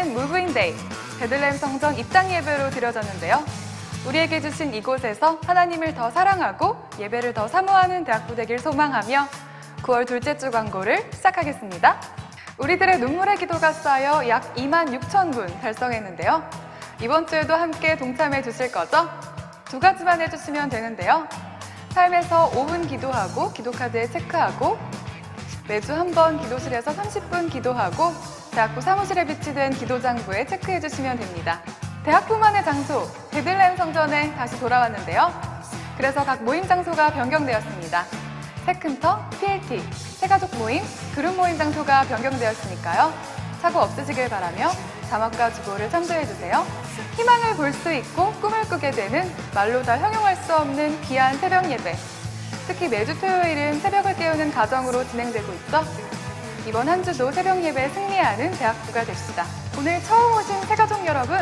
예배는 무브인데이, 베들레헴 성전 입장 예배로 드려졌는데요. 우리에게 주신 이곳에서 하나님을 더 사랑하고 예배를 더 사모하는 대학부 되길 소망하며 9월 둘째 주 광고를 시작하겠습니다. 우리들의 눈물의 기도가 쌓여 약 26,000분 달성했는데요. 이번 주에도 함께 동참해 주실 거죠? 2가지만 해주시면 되는데요. 삶에서 5분 기도하고 기도카드에 체크하고 매주 한 번 기도실에서 30분 기도하고 대학부 사무실에 비치된 기도장부에 체크해 주시면 됩니다. 대학부만의 장소, 베들레헴 성전에 다시 돌아왔는데요. 그래서 각 모임 장소가 변경되었습니다. 세큰터, PLT, 새가족 모임, 그룹 모임 장소가 변경되었으니까요. 착오 없으시길 바라며 자막과 주보를 참조해주세요. 희망을 볼 수 있고 꿈을 꾸게 되는 말로 다 형용할 수 없는 귀한 새벽 예배. 특히 매주 토요일은 새벽을 깨우는 가정으로 진행되고 있죠. 이번 한 주도 새벽 예배에 승리하는 대학부가 됩시다. 오늘 처음 오신 새가족 여러분,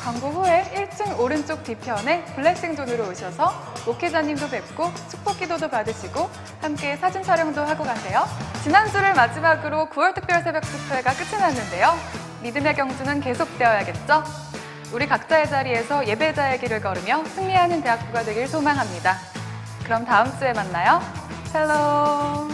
광고 후에 1층 오른쪽 뒤편에 블레싱 존으로 오셔서 목회자님도 뵙고 축복 기도도 받으시고 함께 사진 촬영도 하고 가세요. 지난주를 마지막으로 9월 특별 새벽 집회가 끝이 났는데요. 믿음의 경주는 계속되어야겠죠? 우리 각자의 자리에서 예배자의 길을 걸으며 승리하는 대학부가 되길 소망합니다. 그럼 다음 주에 만나요. 샬롬.